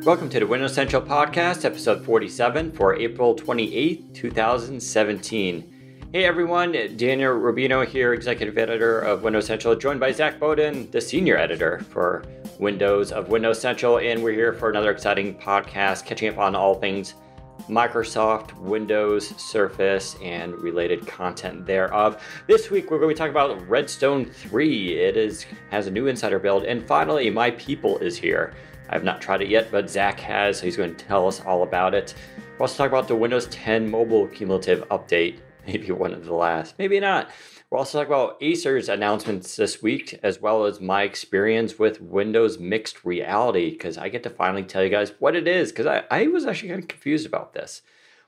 Welcome to the Windows Central Podcast, episode 47 for April 28th, 2017. Hey everyone, Daniel Rubino here, executive editor of Windows Central, joined by Zach Bowden, the senior editor for Windows of Windows Central, and we're here for another exciting podcast, catching up on all things Microsoft, Windows, Surface, and related content thereof. This week we're going to be talking about Redstone 3. It has a new insider build, and finally, My People is here. I have not tried it yet, but Zach has, so he's going to tell us all about it. We'll also talk about the Windows 10 mobile cumulative update, maybe one of the last, maybe not. We'll also talk about Acer's announcements this week, as well as my experience with Windows Mixed Reality, because I get to finally tell you guys what it is, because I was actually kind of confused about this.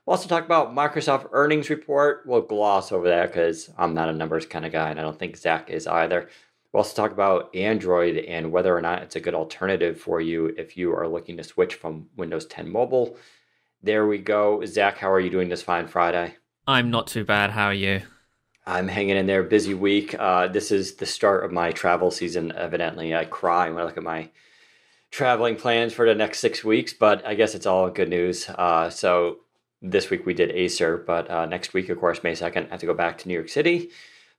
We'll also talk about Microsoft earnings report. We'll gloss over that because I'm not a numbers kind of guy, and I don't think Zach is either. We'll also talk about Android and whether or not it's a good alternative for you if you are looking to switch from Windows 10 Mobile. There we go. Zach, how are you doing this fine Friday? I'm not too bad. How are you? I'm hanging in there. Busy week. This is the start of my travel season, evidently. I cry when I look at my traveling plans for the next 6 weeks, but I guess it's all good news. So this week we did Acer, but next week, of course, May 2nd, I have to go back to New York City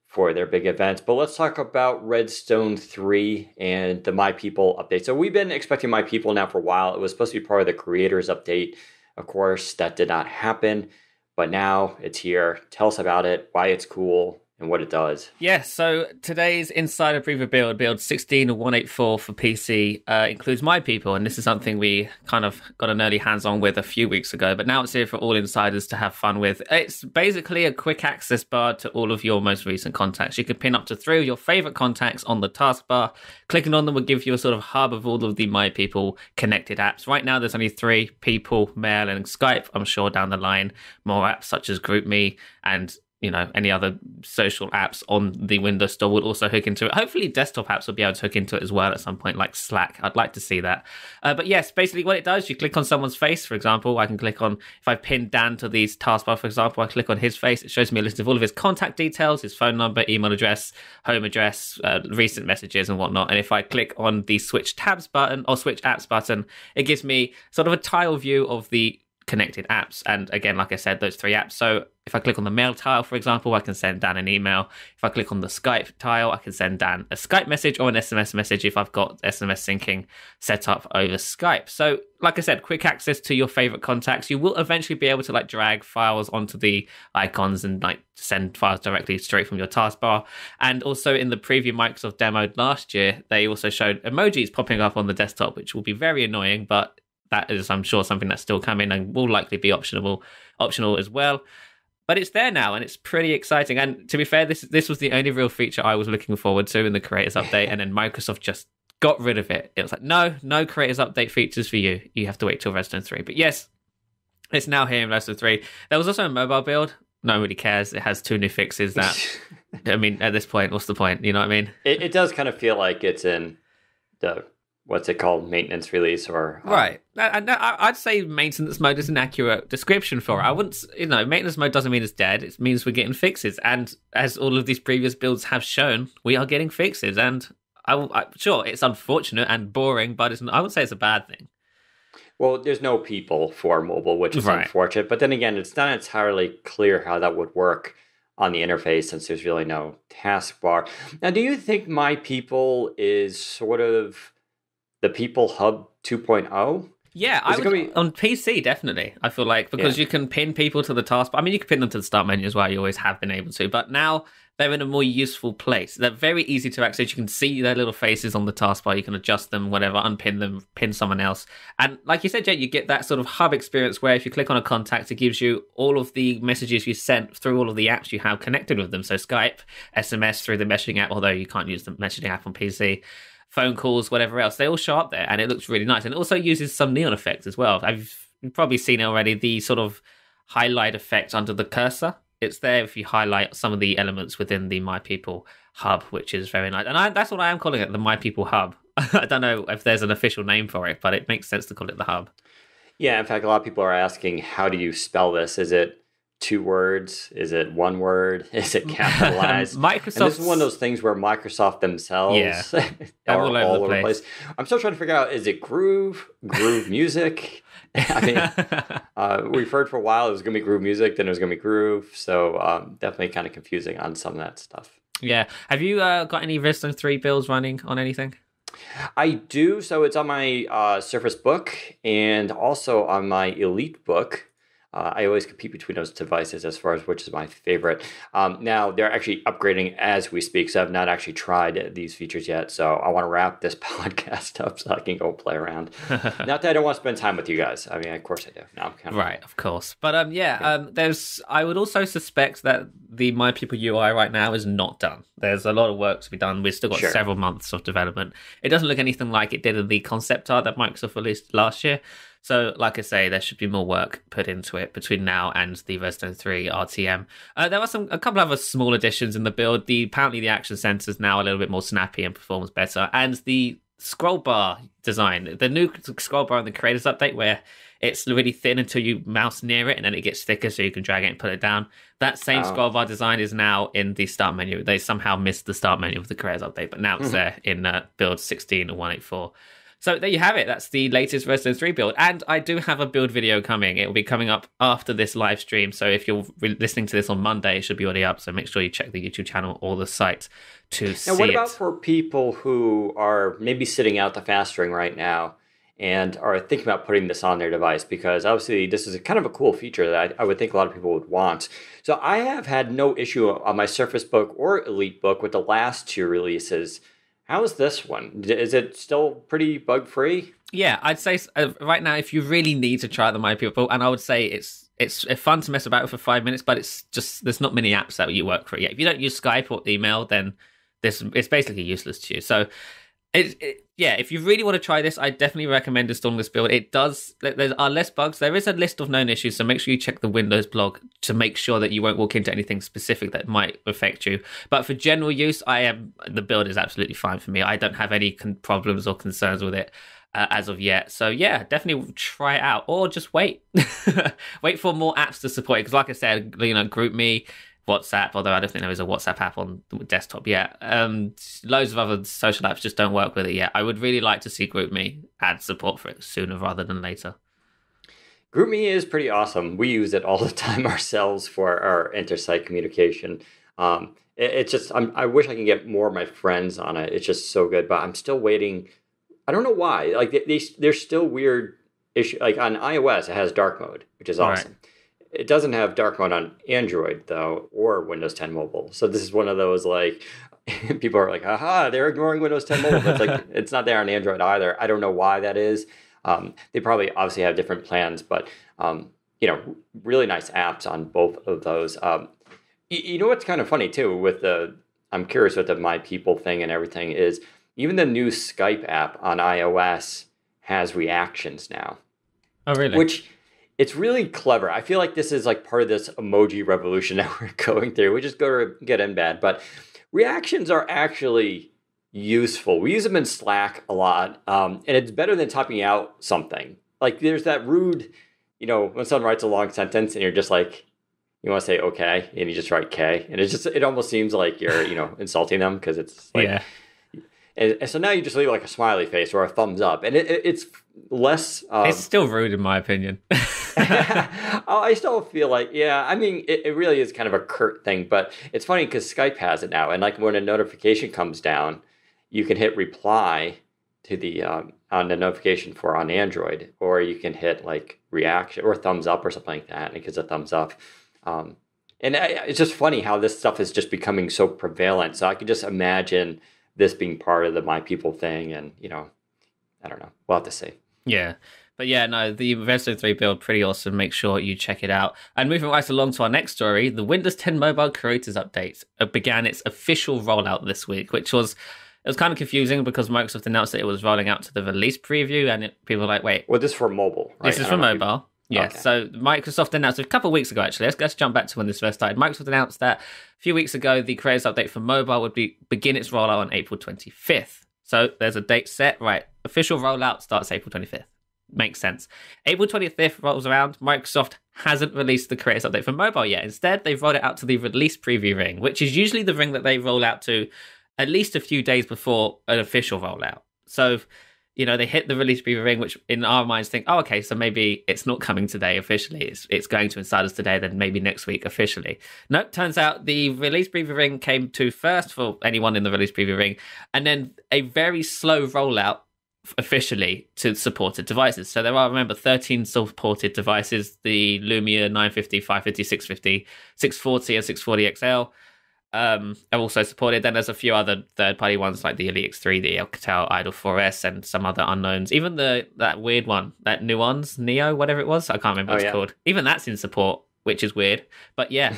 for their big events. But let's talk about Redstone 3 and the My People update. So we've been expecting My People now for a while. It was supposed to be part of the creators update. Of course, that did not happen. But now it's here. Tell us about it, why it's cool, and what it does. Yeah, so today's Insider Preview build 16184 for PC, includes My People, and this is something we kind of got an early hands-on with a few weeks ago, but now it's here for all insiders to have fun with. It's basically a quick access bar to all of your most recent contacts. You can pin up to 3 of your favorite contacts on the taskbar. Clicking on them will give you a sort of hub of all of the My People connected apps. Right now, there's only 3, People, Mail, and Skype. I'm sure down the line, more apps such as GroupMe and any other social apps on the Windows Store will also hook into it. Hopefully desktop apps will be able to hook into it as well at some point, like Slack. I'd like to see that. But yes, basically what it does, you click on someone's face, for example. I can click on, if I pin Dan to the taskbar, for example, I click on his face. It shows me a list of all of his contact details, his phone number, email address, home address, recent messages and whatnot. And if I click on the Switch Tabs button or Switch Apps button, it gives me sort of a tile view of the connected apps. And again, like I said, those 3 apps. So if I click on the mail tile, for example, I can send Dan an email. If I click on the Skype tile, I can send Dan a Skype message or an SMS message if I've got SMS syncing set up over Skype. So like I said, quick access to your favorite contacts. You will eventually be able to drag files onto the icons and send files directly straight from your taskbar. And also in the preview Microsoft demoed last year, they also showed emojis popping up on the desktop, which will be very annoying, but that is, I'm sure, something that's still coming and will likely be optional as well. But it's there now, and it's pretty exciting. And to be fair, this was the only real feature I was looking forward to in the Creators Update, and then Microsoft just got rid of it. It was like, no Creators Update features for you. You have to wait till Redstone 3. But yes, it's now here in Redstone 3. There was also a mobile build. No one really cares. It has 2 new fixes that, I mean, at this point, what's the point? You know what I mean? It does kind of feel like it's in the... what's it called? Maintenance release or... Right. I'd say maintenance mode is an accurate description for it. I wouldn't... maintenance mode doesn't mean it's dead. It means we're getting fixes. And as all of these previous builds have shown, we are getting fixes. And sure, it's unfortunate and boring, but I wouldn't say it's a bad thing. Well, there's no people for mobile, which is unfortunate. But then again, it's not entirely clear how that would work on the interface since there's really no taskbar. Now, do you think My People is sort of the People Hub 2.0? Yeah, on PC, definitely. I feel like, because you can pin people to the taskbar. I mean, you can pin them to the start menu as well. You always have been able to. But now they're in a more useful place. They're very easy to access. You can see their little faces on the taskbar. You can adjust them, whatever, unpin them, pin someone else. And like you said, Jay, you get that sort of hub experience where if you click on a contact, it gives you all of the messages you sent through all of the apps you have connected with them. So Skype, SMS through the messaging app, although you can't use the messaging app on PC. Phone calls, whatever else, they all show up there, and it looks really nice. And it also uses some neon effects as well. You've probably seen it already, the sort of highlight effect under the cursor. It's there if you highlight some of the elements within the My People hub, which is very nice. And that's what I am calling it, the My People hub. I don't know if there's an official name for it, but it makes sense to call it the hub. Yeah, in fact, a lot of people are asking, how do you spell this? Is it two words? Is it one word? Is it capitalized? Microsoft. And this is one of those things where Microsoft themselves are all over the place. I'm still trying to figure out, is it Groove Music? I mean, we've heard for a while it was going to be Groove Music, then it was going to be Groove. So definitely kind of confusing on some of that stuff. Yeah. Have you got any Redstone 3 builds running on anything? I do. So it's on my Surface Book and also on my Elite Book. I always compete between those devices as far as which is my favorite. Now, they're actually upgrading as we speak, so I've not actually tried these features yet. So I want to wrap this podcast up so I can go play around. Not that I don't want to spend time with you guys. I mean, of course I do. No, I'm kind of right, of course. But there's. I would also suspect that the My People UI right now is not done. There's a lot of work to be done. We've still got several months of development. It doesn't look anything like it did in the concept art that Microsoft released last year. So, like I say, there should be more work put into it between now and the Redstone 3 RTM. There are a couple of other small additions in the build. Apparently, the action sensor is now a little bit more snappy and performs better. And the scroll bar design, the new scroll bar in the Creators Update, where it's really thin until you mouse near it, and then it gets thicker so you can drag it and put it down. That same scroll bar design is now in the start menu. They somehow missed the start menu of the Creators Update, but now it's there in build 16.184. So there you have it. That's the latest Redstone 3 build. And I do have a build video coming. It will be coming up after this live stream. So if you're listening to this on Monday, it should be already up. So make sure you check the YouTube channel or the site to see it. Now, what about for people who are maybe sitting out the fast ring right now and are thinking about putting this on their device? Because obviously this is kind of a cool feature that I would think a lot of people would want. So I have had no issue on my Surface Book or Elite Book with the last two releases. How is this one? Is it still pretty bug-free? Yeah, I'd say right now, if you really need to try the My People, and I would say it's fun to mess about with for 5 minutes, but it's just there's not many apps that you work for it yet. If you don't use Skype or email, then it's basically useless to you. So, if you really want to try this, I definitely recommend installing this build. There are less bugs. There is a list of known issues, so make sure you check the Windows blog to make sure that you won't walk into anything specific that might affect you. But for general use, the build is absolutely fine for me. I don't have any problems or concerns with it as of yet. So yeah, definitely try it out, or just wait. Wait for more apps to support it. Because like I said, GroupMe, WhatsApp, although I don't think there is a WhatsApp app on the desktop yet. Loads of other social apps just don't work with it yet. I would really like to see GroupMe add support for it sooner rather than later. GroupMe is pretty awesome. We use it all the time ourselves for our inter-site communication. It's just, I wish I could get more of my friends on it. It's just so good, but I'm still waiting. I don't know why. Like there's still weird issue. Like on iOS, it has dark mode, which is awesome. Right. It doesn't have dark mode on Android, though, or Windows 10 Mobile. So this is one of those, like, people are like, aha, they're ignoring Windows 10 Mobile. But it's like, it's not there on Android either. I don't know why that is. They probably obviously have different plans, but, really nice apps on both of those. You know what's kind of funny, too, with I'm curious with the My People thing and everything is, even the new Skype app on iOS has reactions now. Oh, really? Which... it's really clever. I feel like this is like part of this emoji revolution that we're going through, which is good and bad. But reactions are actually useful. We use them in Slack a lot, and it's better than typing out something. Like there's that rude, when someone writes a long sentence and you're just like, you want to say okay, and you just write K, and it almost seems like you're insulting them because it's like. Yeah. And so now you just leave like a smiley face or a thumbs up, and it's less. It's still rude, in my opinion. I still feel like, I mean, it really is kind of a curt thing, but it's funny because Skype has it now, and like when a notification comes down, you can hit reply to the on the notification on Android, or you can hit like reaction or thumbs up or something like that, and it gives a thumbs up. And it's just funny how this stuff is just becoming so prevalent. So I could just imagine this being part of the My People thing, and I don't know. We'll have to see. Yeah. But yeah, no, the Redstone 3 build, pretty awesome. Make sure you check it out. And moving right along to our next story, the Windows 10 Mobile Creators Update began its official rollout this week, which was kind of confusing because Microsoft announced that it was rolling out to the release preview, and people were like, wait. Well, this is for mobile, right? This is for mobile. Yes. Okay. So Microsoft announced a couple of weeks ago, actually. Let's jump back to when this first started. Microsoft announced that a few weeks ago, the Creators Update for mobile would begin its rollout on April 25th. So there's a date set, right? Official rollout starts April 25th. makes sense. April 25th rolls around. Microsoft hasn't released the Creators Update for mobile yet. Instead, they've rolled it out to the release preview ring, which is usually the ring that they roll out to at least a few days before an official rollout. So, they hit the release preview ring, which in our minds think, oh, okay, so maybe it's not coming today officially. It's going to Insiders today, then maybe next week officially. No, turns out the release preview ring came to first for anyone in the release preview ring, and then a very slow rollout officially to supported devices. So there are, remember, 13 supported devices, the Lumia 950, 550, 650, 640 and 640 XL are also supported. Then there's a few other third-party ones like the Elite X3, the Alcatel Idol 4S, and some other unknowns. Even that weird one, that Nuance, Neo, whatever it was, I can't remember what it's called. Even that's in support, which is weird. But yeah,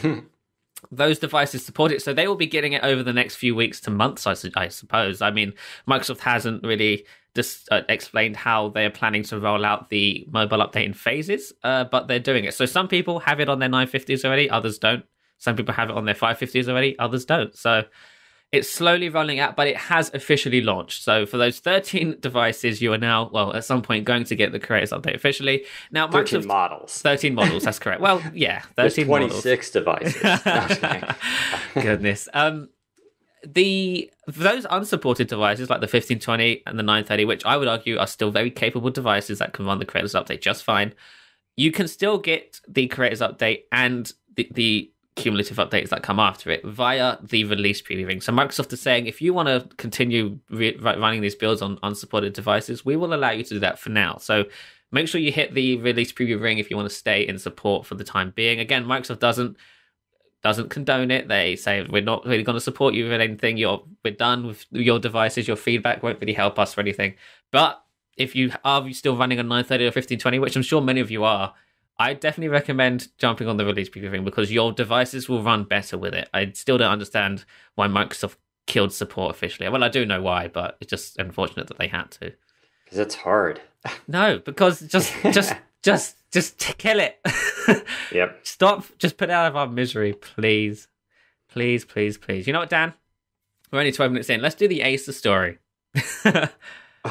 those devices support it, so they will be getting it over the next few weeks to months, I suppose. I mean, Microsoft hasn't really just explained how they're planning to roll out the mobile update in phases, but they're doing it. So some people have it on their 950s already, others don't. Some people have it on their 550s already, others don't. So it's slowly rolling out, but it has officially launched. So for those 13 devices, you are now, well, at some point going to get the Creators Update officially. Now, 13 models. 13 models, that's correct. Well, yeah, 13 There's 26 devices. Goodness. Those unsupported devices like the 1520 and the 930, which I would argue are still very capable devices that can run the Creators Update just fine, you can still get the Creators Update and the cumulative updates that come after it via the release preview ring. So Microsoft is saying, if you want to continue running these builds on unsupported devices, we will allow you to do that for now. So make sure you hit the release preview ring if you want to stay in support for the time being. Again, Microsoft doesn't condone it. They say, we're not really going to support you with anything. We're done with your devices. Your feedback won't really help us for anything. But if you are still running a 930 or 1520, which I'm sure many of you are, I definitely recommend jumping on the release preview ring because your devices will run better with it. I still don't understand why Microsoft killed support officially. Well, I do know why, but it's just unfortunate that they had to. Because it's hard. No, because just kill it. Yep. Stop. Just put it out of our misery, please. Please, please, please. You know what, Dan? We're only 12 minutes in. Let's do the Acer story.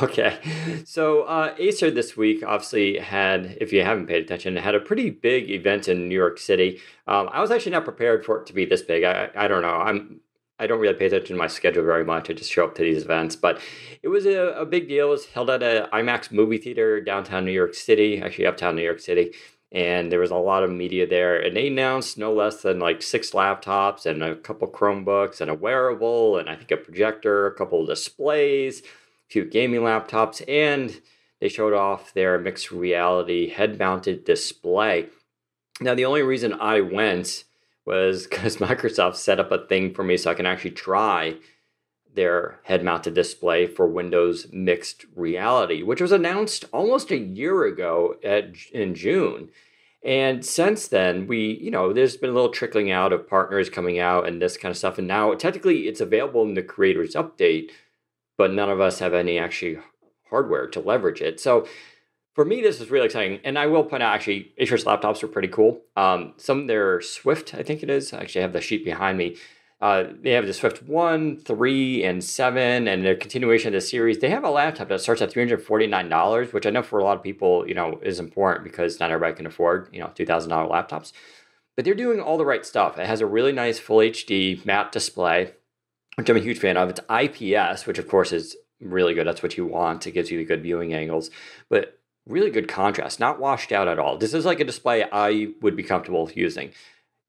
Okay, so Acer this week obviously had, if you haven't paid attention, had a pretty big event in New York City. I was actually not prepared for it to be this big. I don't know. I don't really pay attention to my schedule very much. I just show up to these events, but it was a big deal. It was held at a IMAX movie theater downtown New York City, actually uptown New York City, and there was a lot of media there. And they announced no less than like 6 laptops and a couple Chromebooks and a wearable and I think a projector, a couple of displays, few gaming laptops, and they showed off their mixed reality head-mounted display. Now, the only reason I went was because Microsoft set up a thing for me so I can actually try their head-mounted display for Windows Mixed Reality, which was announced almost a year ago in June. And since then, there's been a little trickling out of partners coming out and this kind of stuff. And now, technically, it's available in the Creators Update, but none of us have any actually hardware to leverage it. So for me, this is really exciting. And I will point out, actually, Acer's laptops are pretty cool. Some of their Swift, I think it is. I actually have the sheet behind me. They have the Swift 1, 3, and 7, and their continuation of the series. They have a laptop that starts at $349, which I know for a lot of people, is important because not everybody can afford, $2,000 laptops. But they're doing all the right stuff. It has a really nice full HD matte display, which I'm a huge fan of. It's IPS, which of course is really good. That's what you want. It gives you the good viewing angles, but really good contrast, not washed out at all. This is like a display I would be comfortable using.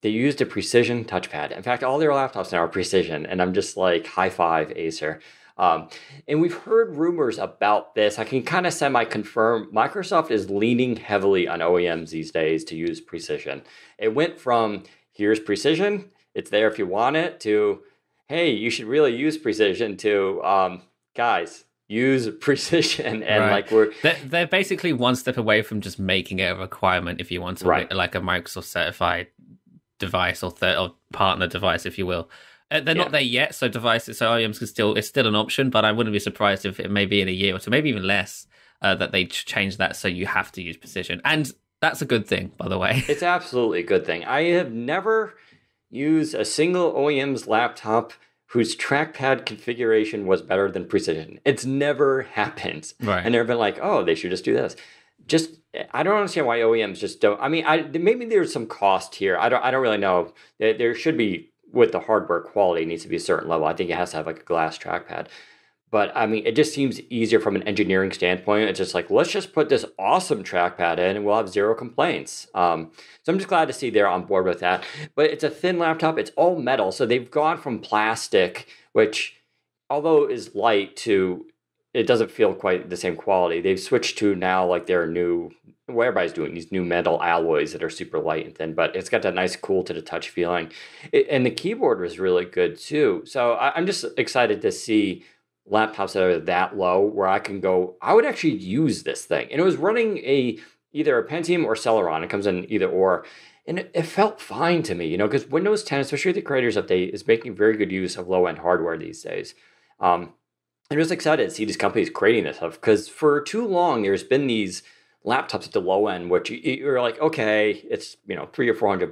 They used a precision touchpad. In fact, all their laptops now are precision, and I'm just like, high five, Acer. And we've heard rumors about this. I can kind of semi-confirm Microsoft is leaning heavily on OEMs these days to use precision. It went from, here's precision, it's there if you want it, to, hey, you should really use precision, to, guys, use precision. And right. They're basically one step away from just making it a requirement if you want to, right, like a Microsoft certified device or partner device, if you will. They're not there yet, so OEMs it's still an option, but I wouldn't be surprised if it may be in a year or two, maybe even less, that they change that so you have to use precision. And that's a good thing, by the way. It's absolutely a good thing. I have never used a single OEM's laptop whose trackpad configuration was better than precision. It's never happened. Right. And they've been like, oh, they should just do this. just I don't understand why OEMs just don't. I mean, maybe there's some cost here. I don't really know. There should be, with the hardware quality, it needs to be a certain level. I think it has to have like a glass trackpad. But I mean, it just seems easier from an engineering standpoint. It's just like, let's just put this awesome trackpad in and we'll have zero complaints. So I'm just glad to see they're on board with that. But it's a thin laptop. It's all metal. So they've gone from plastic, which although is light, to it doesn't feel quite the same quality. They've switched to now like their new, what everybody's doing, these new metal alloys that are super light and thin, but it's got that nice cool to the touch feeling. And the keyboard was really good too. So I'm just excited to see laptops that are that low where I can go, I would actually use this thing. And it was running either a Pentium or Celeron. It comes in either or. And it felt fine to me, because Windows 10, especially the Creators Update, is making very good use of low-end hardware these days. I'm just excited to see these companies creating this stuff, because for too long, there's been these laptops at the low end, which you're like, okay, it's, $300 or $400,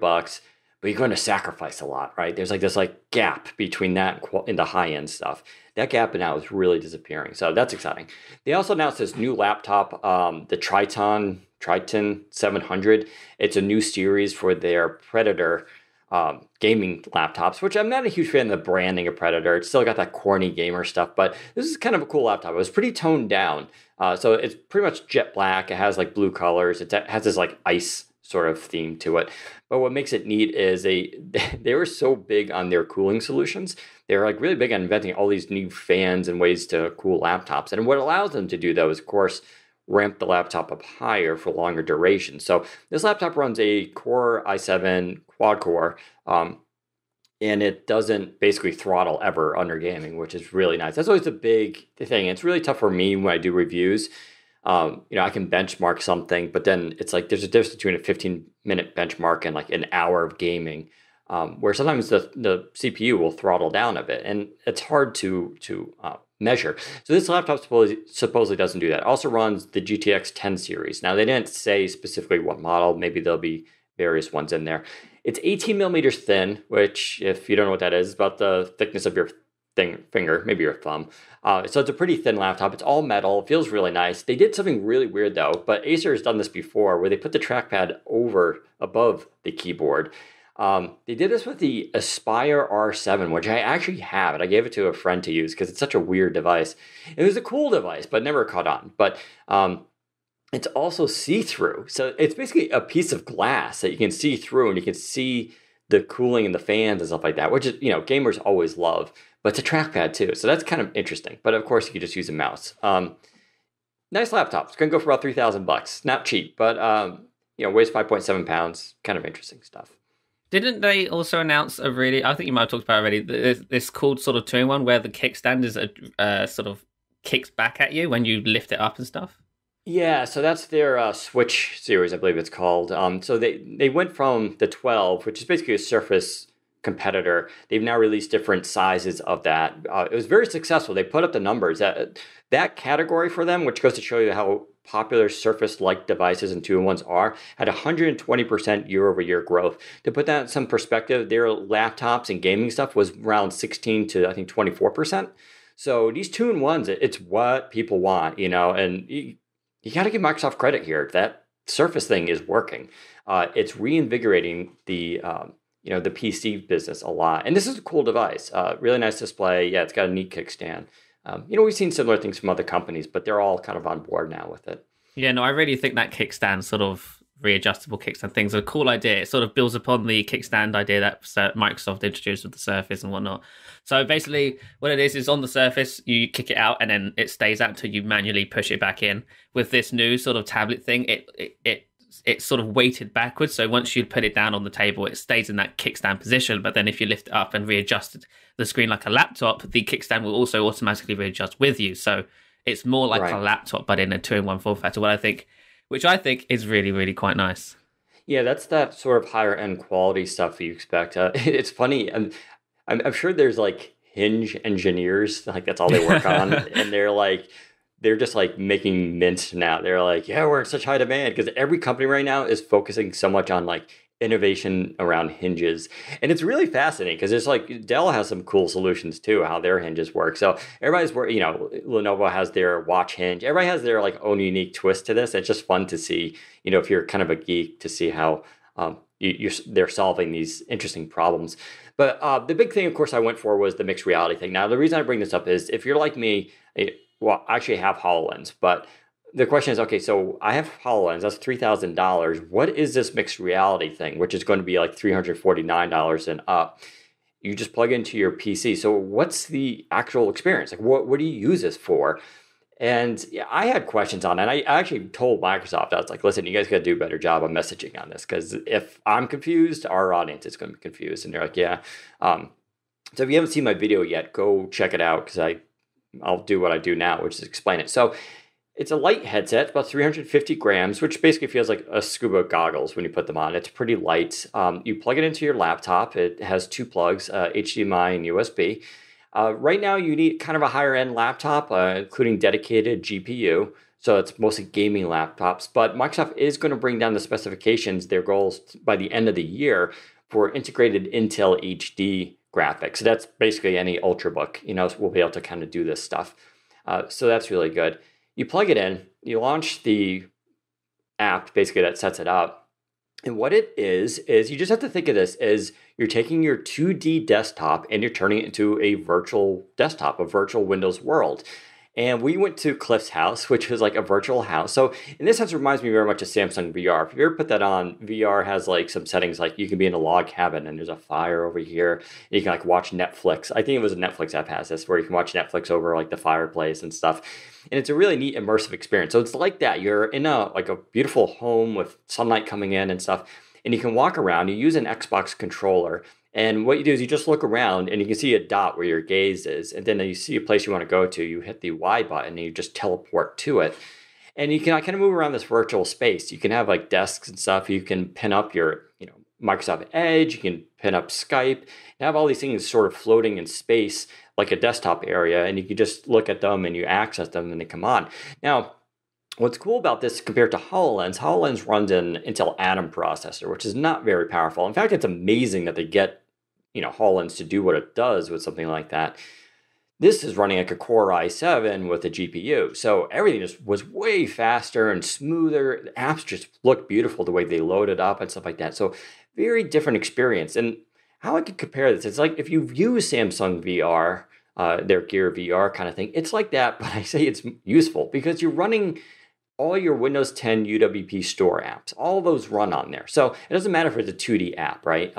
but you're going to sacrifice a lot, right? There's like this gap between that and the high end stuff. That gap now is really disappearing. So that's exciting. They also announced this new laptop, the Triton 700. It's a new series for their Predator gaming laptops, which I'm not a huge fan of the branding of Predator. It's still got that corny gamer stuff, but this is kind of a cool laptop. It was pretty toned down. So it's pretty much jet black. It has like blue colors. It has this like ice sort of theme to it. But what makes it neat is they were so big on their cooling solutions. They're like really big on inventing all these new fans and ways to cool laptops. And what allows them to do, though, is, of course, ramp the laptop up higher for longer duration. So this laptop runs a Core i7 quad core, and it doesn't basically throttle ever under gaming, which is really nice. That's always the big thing. It's really tough for me when I do reviews. I can benchmark something, but then it's like there's a difference between a 15-minute benchmark and like an hour of gaming, where sometimes the CPU will throttle down a bit, and it's hard to measure. So this laptop supposedly doesn't do that. It also runs the GTX 10 series. Now, they didn't say specifically what model. Maybe there'll be various ones in there. It's 18 millimeters thin, which, if you don't know what that is, about the thickness of your finger, maybe your thumb. So it's a pretty thin laptop. It's all metal. It feels really nice. They did something really weird, though, but Acer has done this before, where they put the trackpad above the keyboard. They did this with the Aspire R7, which I actually have, and I gave it to a friend to use because it's such a weird device. It was a cool device, but never caught on. But it's also see-through. So it's basically a piece of glass that you can see through, and you can see the cooling and the fans and stuff like that, which is, gamers always love. But it's a trackpad too, so that's kind of interesting. But of course, you could just use a mouse. Nice laptop. It's going to go for about $3,000. Not cheap, but weighs 5.7 pounds. Kind of interesting stuff. Didn't they also announce I think you might have talked about it already, this cool sort of 2-in-1 where the kickstand is sort of kicks back at you when you lift it up and stuff? Yeah, so that's their Switch series, I believe it's called. So they went from the 12, which is basically a Surface competitor. They've now released different sizes of that. It was very successful. They put up the numbers. That category for them, which goes to show you how popular Surface-like devices and 2-in-1s are, had 120% year-over-year growth. To put that in some perspective, their laptops and gaming stuff was around 16 to, I think, 24%. So these 2-in-1s, it's what people want, and you got to give Microsoft credit here. That Surface thing is working. It's reinvigorating the PC business a lot. And this is a cool device. Really nice display. Yeah, it's got a neat kickstand. We've seen similar things from other companies, but they're all kind of on board now with it. Yeah, no, I really think that kickstand, sort of readjustable kickstand thing's a cool idea. It sort of builds upon the kickstand idea that Microsoft introduced with the Surface and whatnot. So basically what it is on the Surface, you kick it out and then it stays out until you manually push it back in. With this new sort of tablet thing, it's sort of weighted backwards. So once you put it down on the table, it stays in that kickstand position. But then if you lift it up and readjust the screen like a laptop, the kickstand will also automatically readjust with you. So it's more like a laptop, but in a 2-in-1 form factor, which I think is really, really quite nice. Yeah, that's that sort of higher end quality stuff that you expect. It's funny. I'm sure there's like Hinge engineers, like that's all they work on. And they're just like making mint now. They're like, yeah, we're in such high demand because every company right now is focusing so much on like innovation around hinges. And it's really fascinating because it's like Dell has some cool solutions too, how their hinges work. So everybody's, Lenovo has their watch hinge. Everybody has their like own unique twist to this. It's just fun to see, if you're kind of a geek, to see how they're solving these interesting problems. But the big thing, of course, I went for was the mixed reality thing. Now, the reason I bring this up is if you're like me, I actually have HoloLens, but the question is, okay, so I have HoloLens, that's $3,000. What is this mixed reality thing, which is going to be like $349 and up? You just plug into your PC. So what's the actual experience? Like, what do you use this for? And I had questions on it. And I actually told Microsoft, I was like, listen, you guys got to do a better job of messaging on this, because if I'm confused, our audience is going to be confused. And they're like, yeah. So if you haven't seen my video yet, go check it out, because I'll do what I do now, which is explain it. So it's a light headset, about 350 grams, which basically feels like a scuba goggles when you put them on. It's pretty light. You plug it into your laptop. It has two plugs, HDMI and USB. Right now, you need kind of a higher end laptop, including dedicated GPU. So it's mostly gaming laptops. But Microsoft is going to bring down the specifications, their goals by the end of the year, for integrated Intel HD graphics. So that's basically any Ultrabook, will be able to kind of do this stuff. So that's really good. You plug it in, you launch the app, basically that sets it up. And what it is you just have to think of this as you're taking your 2D desktop and you're turning it into a virtual desktop, a virtual Windows world. And we went to Cliff's house, which was like a virtual house. So in this sense, it reminds me very much of Samsung VR. If you ever put that on, VR has like some settings, like you can be in a log cabin and there's a fire over here. And you can like watch Netflix. I think it was a Netflix app has this, where you can watch Netflix over like the fireplace and stuff. And it's a really neat immersive experience. So it's like that. You're in a beautiful home with sunlight coming in and stuff. And you can walk around. You use an Xbox controller. And what you do is you just look around and you can see a dot where your gaze is. And then you see a place you want to go to. You hit the Y button and you just teleport to it. And you can kind of move around this virtual space. You can have like desks and stuff. You can pin up your, Microsoft Edge. You can pin up Skype. You have all these things sort of floating in space like a desktop area. And you can just look at them and you access them and they come on. Now, what's cool about this compared to HoloLens runs an Intel Atom processor, which is not very powerful. In fact, it's amazing that they get HoloLens to do what it does with something like that. This is running like a Core i7 with a GPU. So everything just was way faster and smoother. The apps just look beautiful the way they load it up and stuff like that. So very different experience. And how I could compare this, it's like if you've used Samsung VR, their Gear VR kind of thing, it's like that, but I say it's useful because you're running all your Windows 10 UWP store apps. All those run on there. So it doesn't matter if it's a 2D app, right?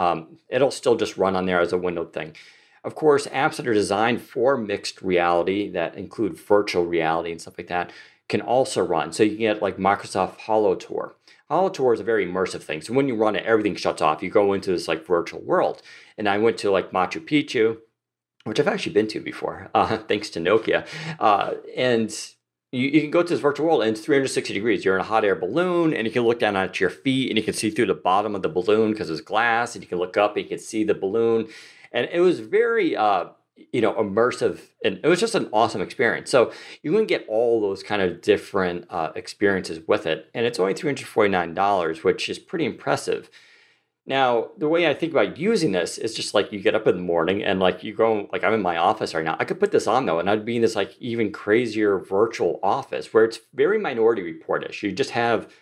It'll still just run on there as a window thing. Of course, apps that are designed for mixed reality, that include virtual reality and stuff like that, can also run. So you can get like Microsoft HoloTour. HoloTour is a very immersive thing. So when you run it, everything shuts off. You go into this like virtual world. And I went to like Machu Picchu, which I've actually been to before, thanks to Nokia. And you can go to this virtual world and it's 360 degrees. You're in a hot air balloon and you can look down at your feet and you can see through the bottom of the balloon because it's glass, and you can look up and you can see the balloon. And it was very, immersive, and it was just an awesome experience. So you can get all those kind of different experiences with it. And it's only $349, which is pretty impressive. Now, the way I think about using this is just like you get up in the morning and like you go, like I'm in my office right now. I could put this on though, and I'd be in this like even crazier virtual office where it's very Minority Report-ish. You just have,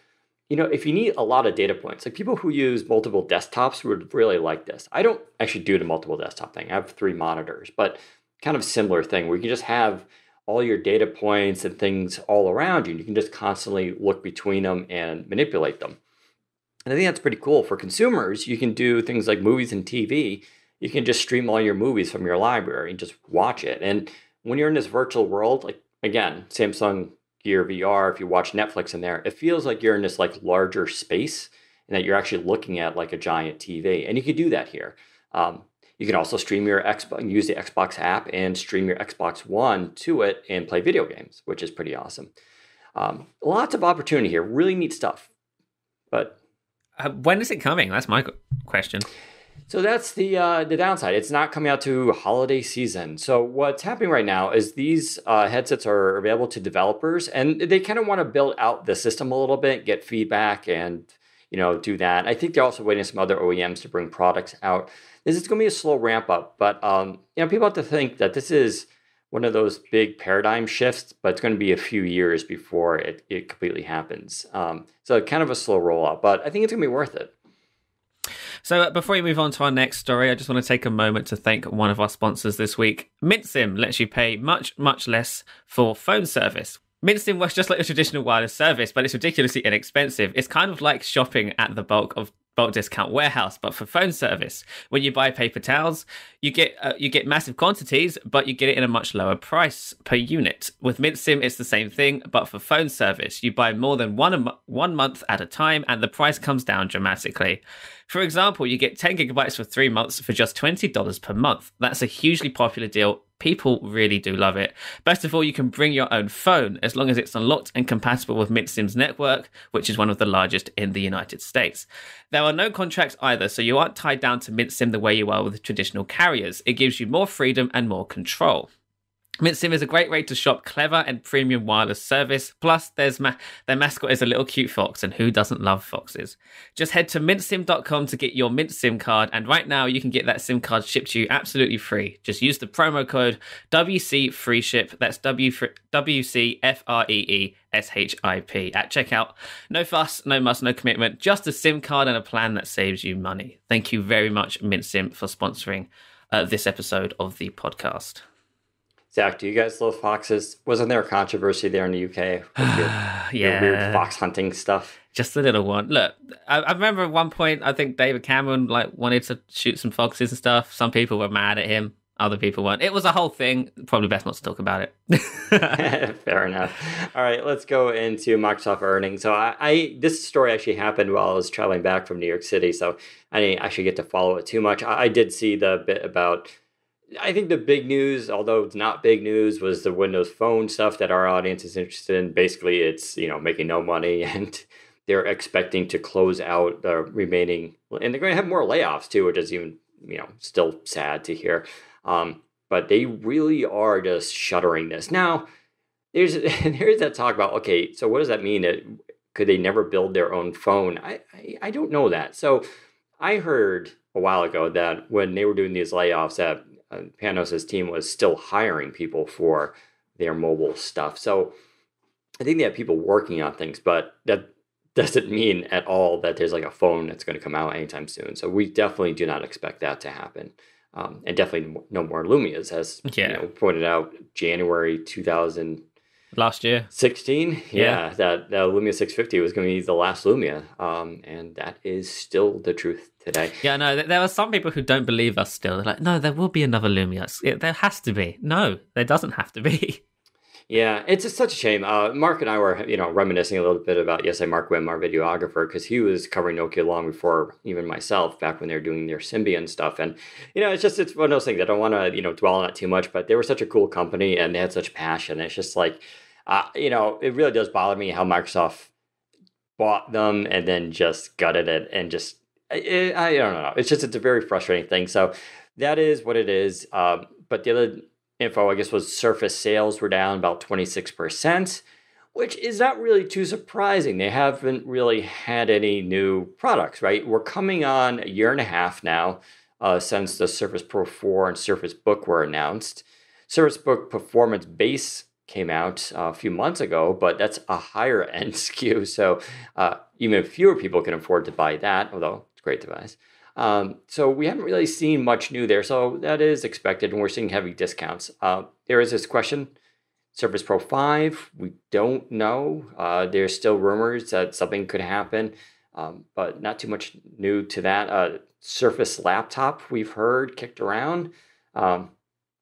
if you need a lot of data points, like people who use multiple desktops would really like this. I don't actually do the multiple desktop thing. I have 3 monitors, but kind of similar thing where you can just have all your data points and things all around you. And you can just constantly look between them and manipulate them. And I think that's pretty cool. For consumers, you can do things like movies and TV. You can just stream all your movies from your library and just watch it. And when you're in this virtual world, like, again, Samsung Gear VR, if you watch Netflix in there, it feels like you're in this like larger space and that you're actually looking at like a giant TV. And you can do that here. You can also stream your Xbox, use the Xbox app and stream your Xbox One to it and play video games, which is pretty awesome. Lots of opportunity here. Really neat stuff. But when is it coming? That's my question. So that's the downside. It's not coming out to holiday season. So what's happening right now is these headsets are available to developers, and they kind of want to build out the system a little bit, get feedback, and do that. I think they're also waiting for some other OEMs to bring products out. This is going to be a slow ramp up, but people have to think that this is one of those big paradigm shifts, but it's going to be a few years before it completely happens. So kind of a slow rollout, but I think it's going to be worth it. So before we move on to our next story, I just want to take a moment to thank one of our sponsors this week. MintSim lets you pay much, much less for phone service. MintSim works just like a traditional wireless service, but it's ridiculously inexpensive. It's kind of like shopping at the bulk discount warehouse, but for phone service. When you buy paper towels, you get massive quantities, but you get it in a much lower price per unit. With MintSim, it's the same thing, but for phone service, you buy more than one month at a time, and the price comes down dramatically. For example, you get 10 gigabytes for 3 months for just $20 per month. That's a hugely popular deal. People really do love it. Best of all, you can bring your own phone as long as it's unlocked and compatible with MintSim's network, which is one of the largest in the United States. There are no contracts either, so you aren't tied down to MintSim the way you are with traditional carriers. It gives you more freedom and more control. MintSim is a great way to shop clever and premium wireless service. Plus, their mascot is a little cute fox, and who doesn't love foxes? Just head to mintsim.com to get your MintSim card, and right now you can get that SIM card shipped to you absolutely free. Just use the promo code WCFreeShip, that's WCFreeShip at checkout. No fuss, no muss, no commitment, just a SIM card and a plan that saves you money. Thank you very much, MintSim, for sponsoring this episode of the podcast. Zach, do you guys love foxes? Wasn't there a controversy there in the UK with your weird fox hunting stuff? Just a little one. Look, I remember at one point, I think David Cameron wanted to shoot some foxes and stuff. Some people were mad at him. Other people weren't. It was a whole thing. Probably best not to talk about it. Fair enough. All right, let's go into Microsoft earnings. So this story actually happened while I was traveling back from New York City, so I didn't actually get to follow it too much. I did see the bit about... I think the big news, although it's not big news, was the Windows Phone stuff that our audience is interested in. Basically, it's making no money, and they're expecting to close out the remaining, and they're going to have more layoffs too, which is even still sad to hear. But they really are just shuttering this. Now, there's that talk about, okay, so what does that mean? Could they never build their own phone? I don't know that. So I heard a while ago that when they were doing these layoffs, that Panos' team was still hiring people for their mobile stuff. So I think they have people working on things, but that doesn't mean at all that there's a phone that's going to come out anytime soon. So we definitely do not expect that to happen. And definitely no more Lumias, as pointed out, January 2000. Last year. 16? Yeah. That Lumia 650 was going to be the last Lumia. And that is still the truth today. Yeah, no, there are some people who don't believe us still. They're like, no, there will be another Lumia. There has to be. No, there doesn't have to be. Yeah, it's just such a shame. Mark and I were, reminiscing a little bit about Mark Wim, our videographer, because he was covering Nokia long before even myself, back when they were doing their Symbian stuff. And, it's one of those things. I don't want to, dwell on it too much, but they were such a cool company and they had such passion. It's just it really does bother me how Microsoft bought them and then just gutted it and just, I don't know. It's a very frustrating thing. So that is what it is. But the other info, I guess, was Surface sales were down about 26%, which is not really too surprising. They haven't really had any new products, right? We're coming on a year and a half now since the Surface Pro 4 and Surface Book were announced. Surface Book Performance Base came out a few months ago, but that's a higher end SKU, so even fewer people can afford to buy that, although it's a great device. So we haven't really seen much new there. So that is expected, and we're seeing heavy discounts. There is this question, Surface Pro 5, we don't know. There's still rumors that something could happen, but not too much new to that. Surface Laptop, we've heard, kicked around.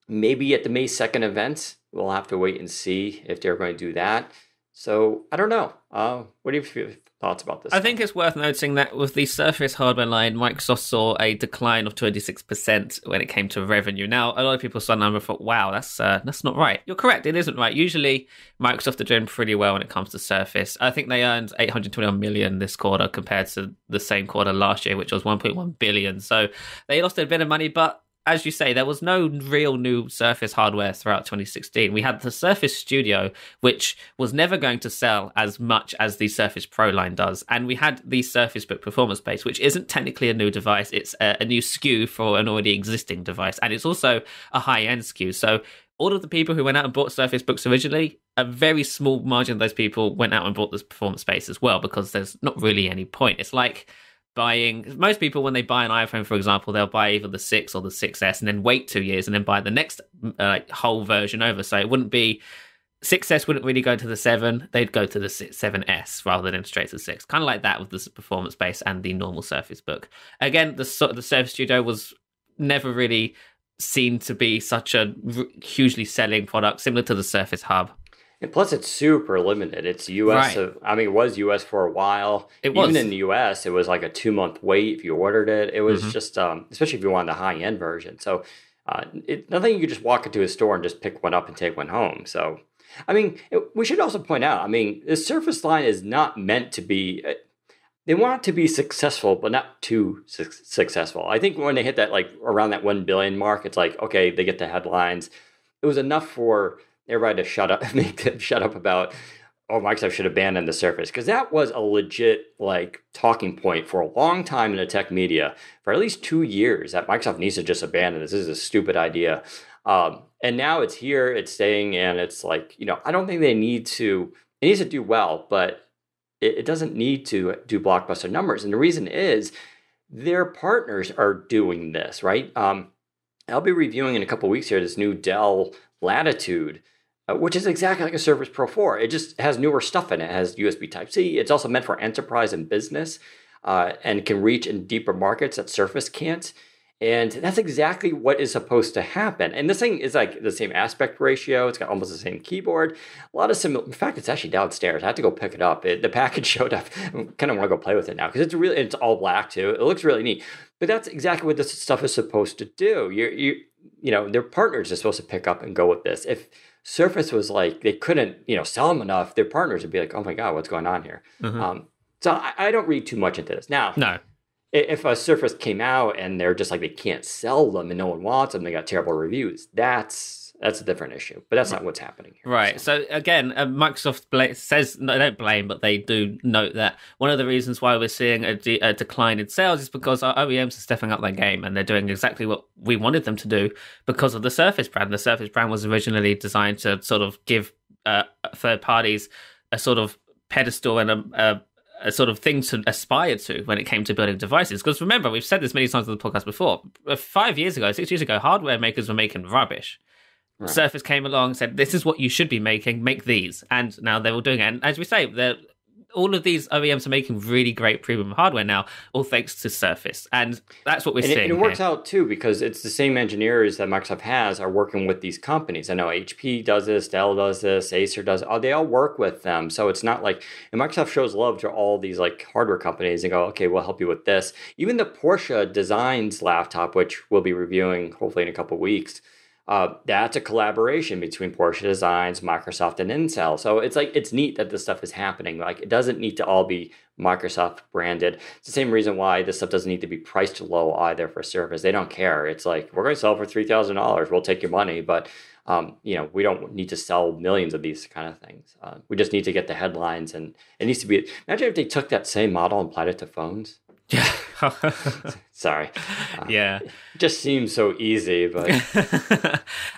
Maybe at the May 2nd event, we'll have to wait and see if they're going to do that. So I don't know. What do you feel? Thoughts about this? I think it's worth noting that with the Surface hardware line, Microsoft saw a decline of 26% when it came to revenue. Now, a lot of people saw the number and thought, wow, that's not right. You're correct, it isn't right. Usually, Microsoft are doing pretty well when it comes to Surface. I think they earned $821 million this quarter compared to the same quarter last year, which was $1.1 billion. So they lost a bit of money, but as you say, there was no real new Surface hardware throughout 2016. We had the Surface Studio, which was never going to sell as much as the Surface Pro line does. And we had the Surface Book Performance Base, which isn't technically a new device. It's a new SKU for an already existing device. And it's also a high-end SKU. So all of the people who went out and bought Surface Books originally, a very small margin of those people went out and bought this Performance Base as well, because there's not really any point. It's like buying, most people, when they buy an iPhone, for example, they'll buy either the 6 or the 6S and then wait 2 years and then buy the next whole version over. So it wouldn't be, 6S wouldn't really go to the 7, they'd go to the 7S rather than straight to the 6. Kind of like that with the Performance Base and the normal Surface Book. Again, the Surface Studio was never really seen to be such a hugely selling product, similar to the Surface Hub. And plus, it's super limited. It's US. Right. I mean, it was US for a while. It was. Even in the US, it was like a 2-month wait if you ordered it. It was just, especially if you wanted the high-end version. So, nothing you could just walk into a store and just pick one up and take one home. So, I mean, we should also point out, I mean, the Surface line is not meant to be, they want it to be successful, but not too successful. I think when they hit that, like, around that 1 billion mark, it's like, okay, they get the headlines. It was enough for everybody to shut up about, oh, Microsoft should abandon the Surface, because that was a legit like talking point for a long time in the tech media for at least 2 years, that Microsoft needs to just abandon this. This is a stupid idea, and now it's here, it's staying, and it's like, you know, I don't think they need to. It needs to do well, but it doesn't need to do blockbuster numbers, and the reason is their partners are doing this, right? I'll be reviewing in a couple of weeks here this new Dell Latitude, which is exactly like a Surface Pro 4. It just has newer stuff in it. It has USB Type-C. It's also meant for enterprise and business, and can reach in deeper markets that Surface can't. And that's exactly what is supposed to happen. And this thing is like the same aspect ratio. It's got almost the same keyboard. A lot of similar. In fact, it's actually downstairs. I had to go pick it up. The package showed up. I kind of want to go play with it now because it's all black too. It looks really neat. But that's exactly what this stuff is supposed to do. You know, their partners are supposed to pick up and go with this. If Surface was like, they couldn't, you know, sell them enough, their partners would be like, oh my God, what's going on here? So I don't read too much into this. Now, No. If a Surface came out and they're just like, they can't sell them and no one wants them, they got terrible reviews, that's a different issue. But that's not what's happening here. Right. So again, Microsoft says, no, they don't blame, but they do note that one of the reasons why we're seeing a decline in sales is because our OEMs are stepping up their game, and they're doing exactly what we wanted them to do because of the Surface brand. The Surface brand was originally designed to sort of give third parties a sort of pedestal and a sort of thing to aspire to when it came to building devices. Because remember, we've said this many times on the podcast before, 6 years ago, hardware makers were making rubbish. Right. Surface came along and said, this is what you should be making, make these. And now they're all doing it. And as we say, all of these OEMs are making really great premium hardware now, all thanks to Surface. And that's what we're seeing. It works out too, because it's the same engineers that Microsoft has are working with these companies. I know HP does this, Dell does this, Acer does it. They all work with them. So it's not like, and Microsoft shows love to all these like hardware companies and go, okay, we'll help you with this. Even the Porsche Designs laptop, which we'll be reviewing hopefully in a couple of weeks, that's a collaboration between Porsche Designs, Microsoft, and Intel. So it's like, it's neat that this stuff is happening. Like, it doesn't need to all be Microsoft branded. It's the same reason why this stuff doesn't need to be priced low either for Surface. They don't care. It's like, we're going to sell for $3,000. We'll take your money, but you know, we don't need to sell millions of these kind of things. We just need to get the headlines, and it needs to be. Imagine if they took that same model and applied it to phones. Yeah. Sorry. Yeah. It just seems so easy, but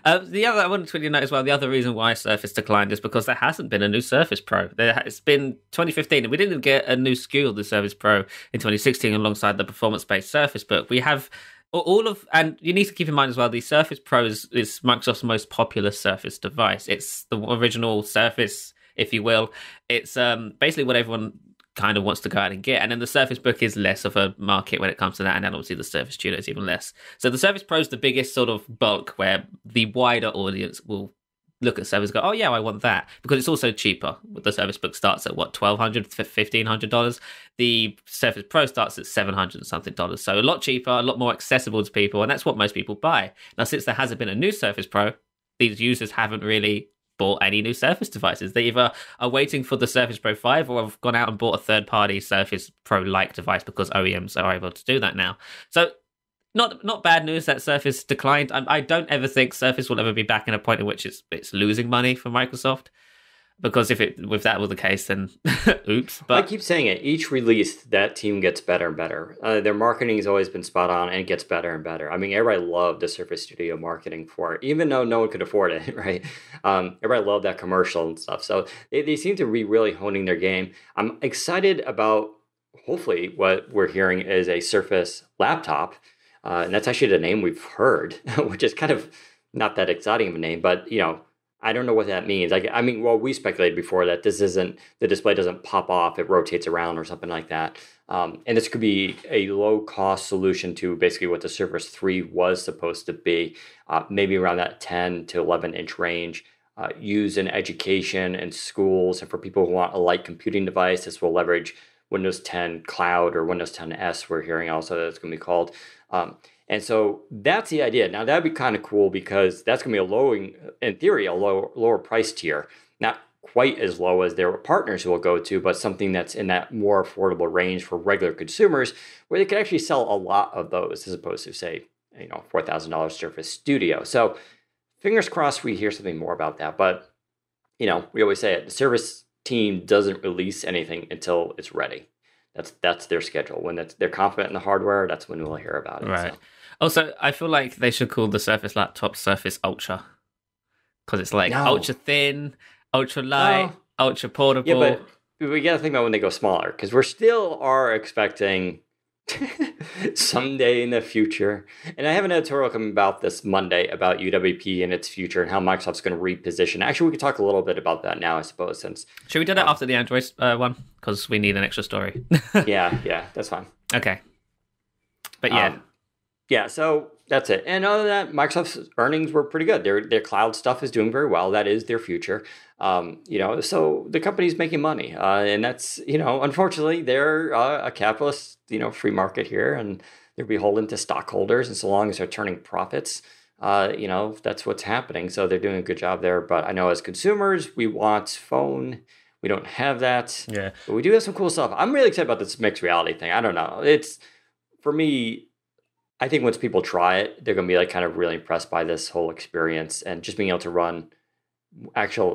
I wanted to note as well, the other reason why Surface declined is because there hasn't been a new Surface Pro. It's been 2015, and we didn't get a new SKU of the Surface Pro in 2016 alongside the performance-based Surface Book. We have and you need to keep in mind as well, the Surface Pro is Microsoft's most popular Surface device. It's the original Surface, if you will. It's basically what everyone kind of wants to go out and get. And then the Surface Book is less of a market when it comes to that. And then obviously the Surface Studio is even less. So the Surface Pro is the biggest sort of bulk where the wider audience will look at Surface and go, oh yeah, I want that. Because it's also cheaper. The Surface Book starts at what, $1,200, $1,500? The Surface Pro starts at $700 and something. So a lot cheaper, a lot more accessible to people. And that's what most people buy. Now, since there hasn't been a new Surface Pro, these users haven't really bought any new Surface devices. They either are waiting for the Surface Pro 5 or have gone out and bought a third-party Surface Pro-like device because OEMs are able to do that now. So not bad news that Surface declined. I don't ever think Surface will ever be back in a point in which it's losing money for Microsoft. Because if that were the case, then oops. But I keep saying it. Each release, that team gets better and better. Their marketing has always been spot on, and it gets better and better. I mean, everybody loved the Surface Studio marketing for it, even though no one could afford it, right? Everybody loved that commercial and stuff. So they seem to be really honing their game. I'm excited about, hopefully, what we're hearing is a Surface laptop. And that's actually the name we've heard, which is kind of not that exciting of a name, but, I don't know what that means. I mean, well, we speculated before that the display doesn't pop off, it rotates around or something like that. And this could be a low-cost solution to basically what the Surface 3 was supposed to be, maybe around that 10 to 11-inch range, used in education and schools. And for people who want a light computing device, this will leverage Windows 10 Cloud or Windows 10 S, we're hearing also that it's going to be called. And so that's the idea. Now, that'd be kind of cool because that's going to be in theory, a lower price tier. Not quite as low as their partners will go to, but something that's in that more affordable range for regular consumers where they can actually sell a lot of those as opposed to, say, $4,000 Surface Studio. So fingers crossed we hear something more about that. But, we always say it. The Surface team doesn't release anything until it's ready. That's their schedule. When they're confident in the hardware, that's when we'll hear about it. Right. So. Also, I feel like they should call the Surface laptop Surface Ultra because it's like ultra thin, ultra light, ultra portable. Yeah, but we got to think about when they go smaller because we still are expecting someday in the future. And I have an editorial coming about this Monday about UWP and its future and how Microsoft's going to reposition. Actually, we could talk a little bit about that now, I suppose. Should we do that after the Android one? Because we need an extra story. Yeah, that's fine. Okay. But yeah. Yeah, so that's it. And other than that, Microsoft's earnings were pretty good. Their cloud stuff is doing very well. That is their future. So the company's making money. And that's, unfortunately, they're a capitalist, free market here. And they're beholden to stockholders. And so long as they're turning profits, that's what's happening. So they're doing a good job there. But I know as consumers, we want phone. We don't have that. Yeah. But we do have some cool stuff. I'm really excited about this mixed reality thing. I don't know. It's, for me, I think once people try it, they're going to be kind of really impressed by this whole experience and just being able to run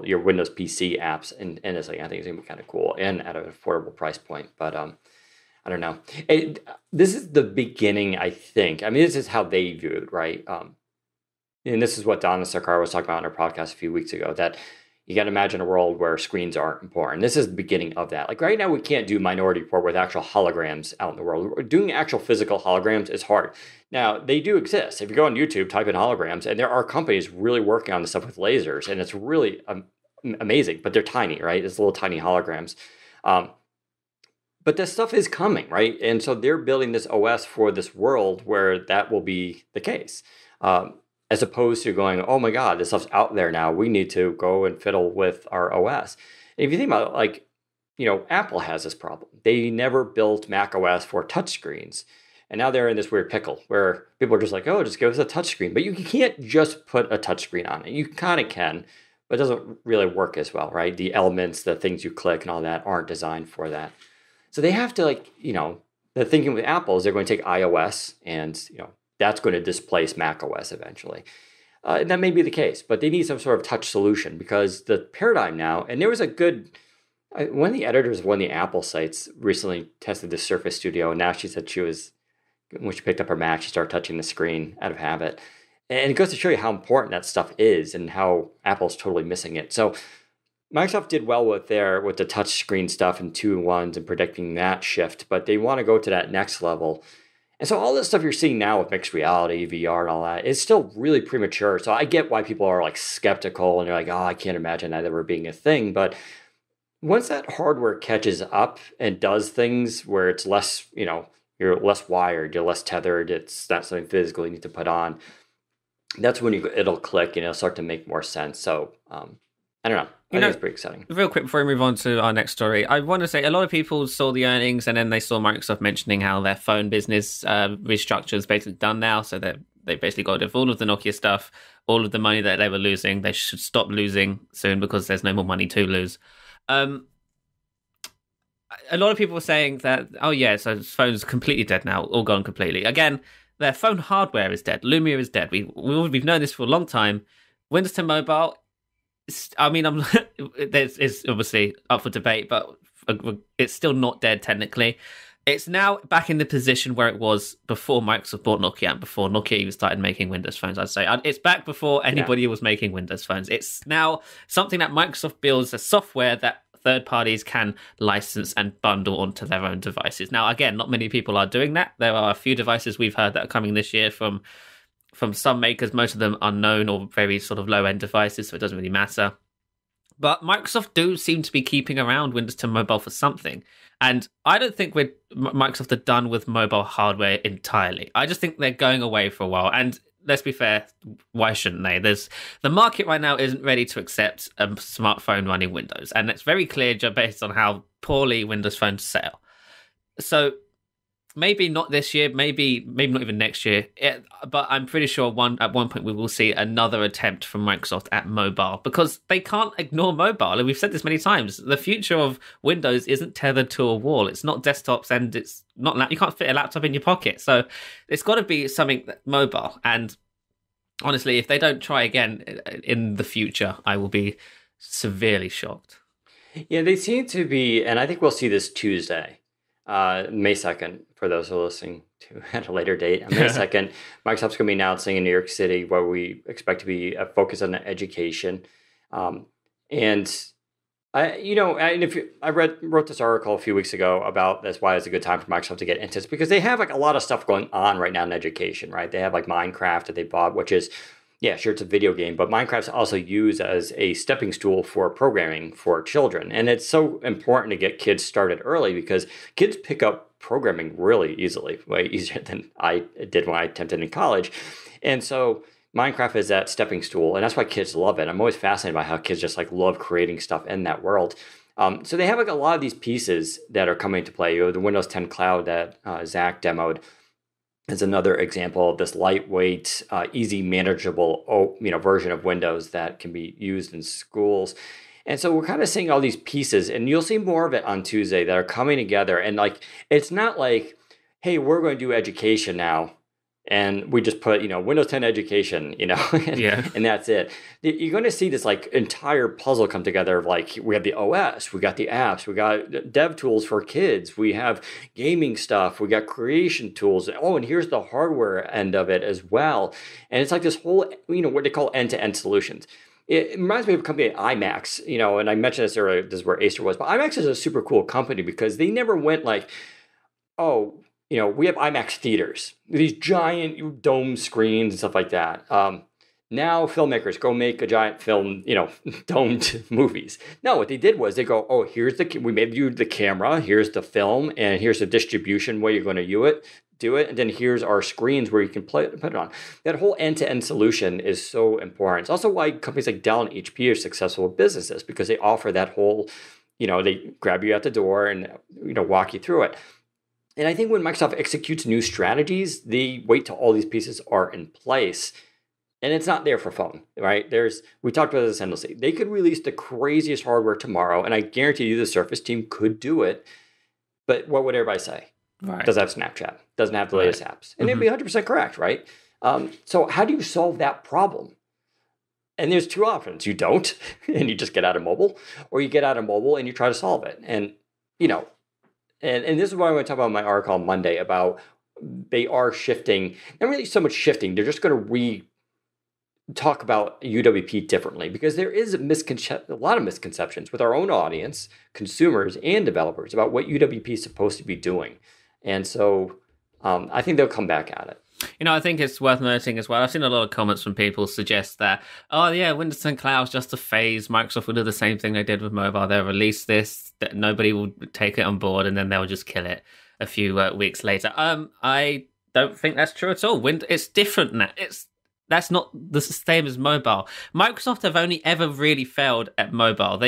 your Windows PC apps and it's I think it's going to be kind of cool and at an affordable price point. But I don't know. This is the beginning, I think. I mean, this is how they view it, right? And this is what Donna Sarkar was talking about on her podcast a few weeks ago, that you got to imagine a world where screens aren't important. This is the beginning of that. Like right now, we can't do Minority Report with actual holograms out in the world. Doing actual physical holograms is hard. Now, they do exist. If you go on YouTube, type in holograms, and there are companies really working on this stuff with lasers, and it's really amazing, but they're tiny, right? It's little tiny holograms. But this stuff is coming, right? And so they're building this OS for this world where that will be the case. As opposed to going, oh my God, this stuff's out there now. We need to go and fiddle with our OS. And if you think about it, Apple has this problem. They never built Mac OS for touchscreens. And now they're in this weird pickle where people are just like, oh, just give us a touchscreen. But you can't just put a touchscreen on it. You kind of can, but it doesn't really work as well, right? The elements, the things you click and all that aren't designed for that. So they have to the thinking with Apple is they're going to take iOS and, that's going to displace Mac OS eventually. And that may be the case, but they need some sort of touch solution because the paradigm now, and there was one of the editors of one of the Apple sites recently tested the Surface Studio, and now she said when she picked up her Mac, she started touching the screen out of habit. And it goes to show you how important that stuff is and how Apple's totally missing it. So Microsoft did well with the touch screen stuff and 2-in-1s and predicting that shift, but they want to go to that next level. And so all this stuff you're seeing now with mixed reality, VR and all that, is still really premature. So I get why people are skeptical and they're like, oh, I can't imagine that ever being a thing. But once that hardware catches up and does things where it's less, you're less wired, you're less tethered, it's not something physical you need to put on, that's when it'll click and it'll start to make more sense. So I don't know. I think it's pretty exciting. Real quick before we move on to our next story, I want to say a lot of people saw the earnings and then they saw Microsoft mentioning how their phone business restructure is basically done now. So they basically got rid of all of the Nokia stuff, all of the money that they were losing. They should stop losing soon because there's no more money to lose. A lot of people were saying that, oh yeah, so phone's completely dead now, all gone completely. Again, their phone hardware is dead. Lumia is dead. We've known this for a long time. Windows 10 Mobile, it's obviously up for debate, but it's still not dead technically. It's now back in the position where it was before Microsoft bought Nokia and before Nokia even started making Windows phones, I'd say. It's back before anybody was making Windows phones. It's now something that Microsoft builds as software that third parties can license and bundle onto their own devices. Now, again, not many people are doing that. There are a few devices we've heard that are coming this year from some makers, most of them unknown or very sort of low-end devices, so it doesn't really matter. But Microsoft do seem to be keeping around Windows 10 Mobile for something. And I don't think Microsoft are done with mobile hardware entirely. I just think they're going away for a while. And let's be fair, why shouldn't they? The market right now isn't ready to accept a smartphone running Windows. And it's very clear just based on how poorly Windows phones sell. So maybe not this year, maybe not even next year. But I'm pretty sure at one point we will see another attempt from Microsoft at mobile, because they can't ignore mobile. And we've said this many times. The future of Windows isn't tethered to a wall. It's not desktops, and it's not you can't fit a laptop in your pocket. So it's got to be something mobile. And honestly, if they don't try again in the future, I will be severely shocked. Yeah, they seem to be, and I think we'll see this Tuesday. May 2nd, for those who are listening to at a later date. On May 2nd, Microsoft's going to be announcing in New York City where we expect to be a focus on education. And I wrote this article a few weeks ago about that's why it's a good time for Microsoft to get into this, because they have like a lot of stuff going on right now in education, right? They have like Minecraft that they bought, which is, yeah, sure, it's a video game, but Minecraft's also used as a stepping stool for programming for children. And it's so important to get kids started early because kids pick up programming really easily, way easier than I did when I attempted in college. And so Minecraft is that stepping stool, and that's why kids love it. I'm always fascinated by how kids just like love creating stuff in that world. So they have like a lot of these pieces that are coming into play. The Windows 10 Cloud that Zach demoed is another example of this lightweight, easy, manageable, version of Windows that can be used in schools. And so we're kind of seeing all these pieces, and you'll see more of it on Tuesday that are coming together. And like, it's not like, hey, we're going to do education now, and we just put, Windows 10 education, and that's it. You're going to see this like entire puzzle come together of like, we have the OS, we got the apps, we got dev tools for kids, we have gaming stuff, we got creation tools. Oh, and here's the hardware end of it as well. And it's like this whole, what they call end-to-end solutions. It reminds me of a company, IMAX, and I mentioned this earlier, this is where Acer was, but IMAX is a super cool company because they never went like, we have IMAX theaters, these giant dome screens and stuff like that. Now filmmakers go make a giant film, domed movies. No, what they did was they go, oh, we made you the camera, here's the film, and here's the distribution way you're going to do it, and then here's our screens where you can put it on. That whole end-to-end solution is so important. It's also why companies like Dell and HP are successful businesses, because they offer that whole, they grab you at the door and, walk you through it. And I think when Microsoft executes new strategies, they wait till all these pieces are in place. And it's not there for phone, right? We talked about this endlessly. They could release the craziest hardware tomorrow, and I guarantee you the Surface team could do it. But what would everybody say? Right. Doesn't have Snapchat, doesn't have the latest apps. And they'd be 100% correct, right? So how do you solve that problem? And there's two options. You don't, and you just get out of mobile, or you get out of mobile and you try to solve it. And, And this is what I want to talk about in my article on Monday about they are shifting, not really so much shifting, they're just going to talk about UWP differently, because there is a lot of misconceptions with our own audience, consumers and developers, about what UWP is supposed to be doing. And so I think they'll come back at it. I think it's worth noting as well. I've seen a lot of comments from people suggest that, Windows 10 Cloud is just a phase. Microsoft will do the same thing they did with mobile. They'll release this, that nobody will take it on board, and then they'll just kill it a few weeks later. I don't think that's true at all. It's different now. That's not the same as mobile. Microsoft have only ever really failed at mobile.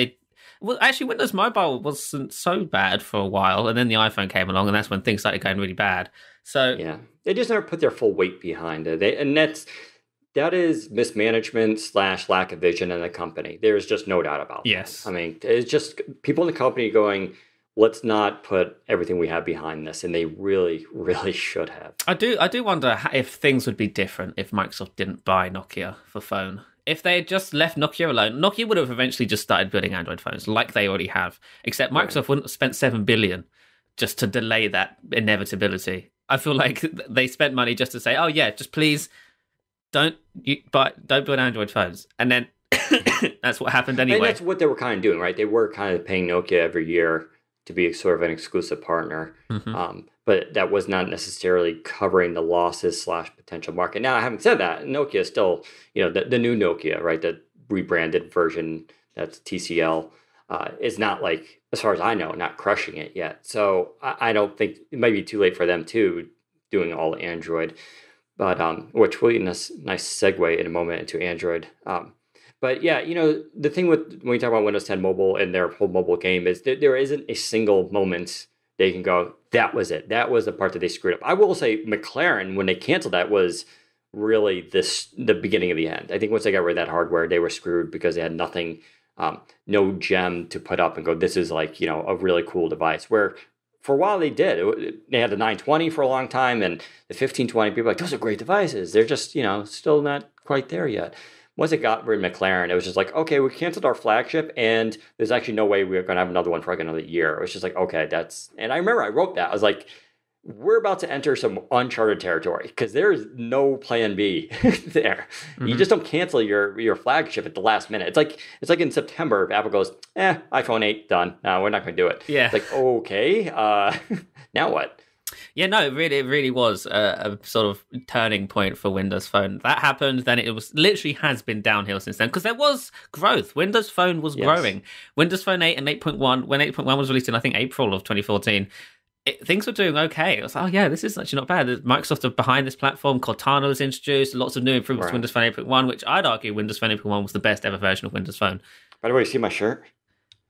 Actually, Windows Mobile wasn't so bad for a while, and then the iPhone came along, and that's when things started going really bad. So yeah, they just never put their full weight behind it, and that is mismanagement / lack of vision in the company. There's just no doubt about that. Yes, I mean, it's just people in the company going, let's not put everything we have behind this. And they really, really should have. I do wonder if things would be different if Microsoft didn't buy Nokia for phone. If they had just left Nokia alone, Nokia would have eventually just started building Android phones like they already have. Except Microsoft wouldn't have spent $7 billion just to delay that inevitability. I feel like they spent money just to say, "Oh yeah, just please don't build Android phones," and then that's what happened anyway. And that's what they were kind of doing, right? They were kind of paying Nokia every year to be sort of an exclusive partner, but that was not necessarily covering the losses / potential market. Now, having said that, Nokia is still, the new Nokia, right? The rebranded version, that's TCL, is not like, as far as I know, not crushing it yet. So I don't think it might be too late for them too, doing all Android, but which will be a nice segue in a moment into Android. But yeah, the thing with when we talk about Windows 10 Mobile and their whole mobile game is that there isn't a single moment they can go, that was it. That was the part that they screwed up. I will say McLaren, when they canceled that, was really the beginning of the end. I think once they got rid of that hardware, they were screwed because they had nothing, no gem to put up and go, this is like, a really cool device. Where for a while they did. They had the 920 for a long time and the 1520. People were like, those are great devices. They're just, still not quite there yet. Once it got rid of McLaren, it was just like, okay, we canceled our flagship, and there's actually no way we're going to have another one for like another year. It was just like, okay, and I remember I wrote that. I was like, we're about to enter some uncharted territory because there's no plan B there. Mm-hmm. You just don't cancel your flagship at the last minute. It's like in September, if Apple goes, iPhone 8, done. No, we're not going to do it. Yeah. It's like, okay, now what? Yeah, no, it really was a sort of turning point for Windows Phone. That happened, then it was literally has been downhill since then because there was growth. Windows Phone was growing. Windows Phone 8 and 8.1, when 8.1 was released in, I think, April of 2014, things were doing okay. It was like, oh yeah, this is actually not bad. Microsoft are behind this platform. Cortana was introduced, lots of new improvements to Windows Phone 8.1, which I'd argue Windows Phone 8.1 was the best ever version of Windows Phone. By the way, you see my shirt?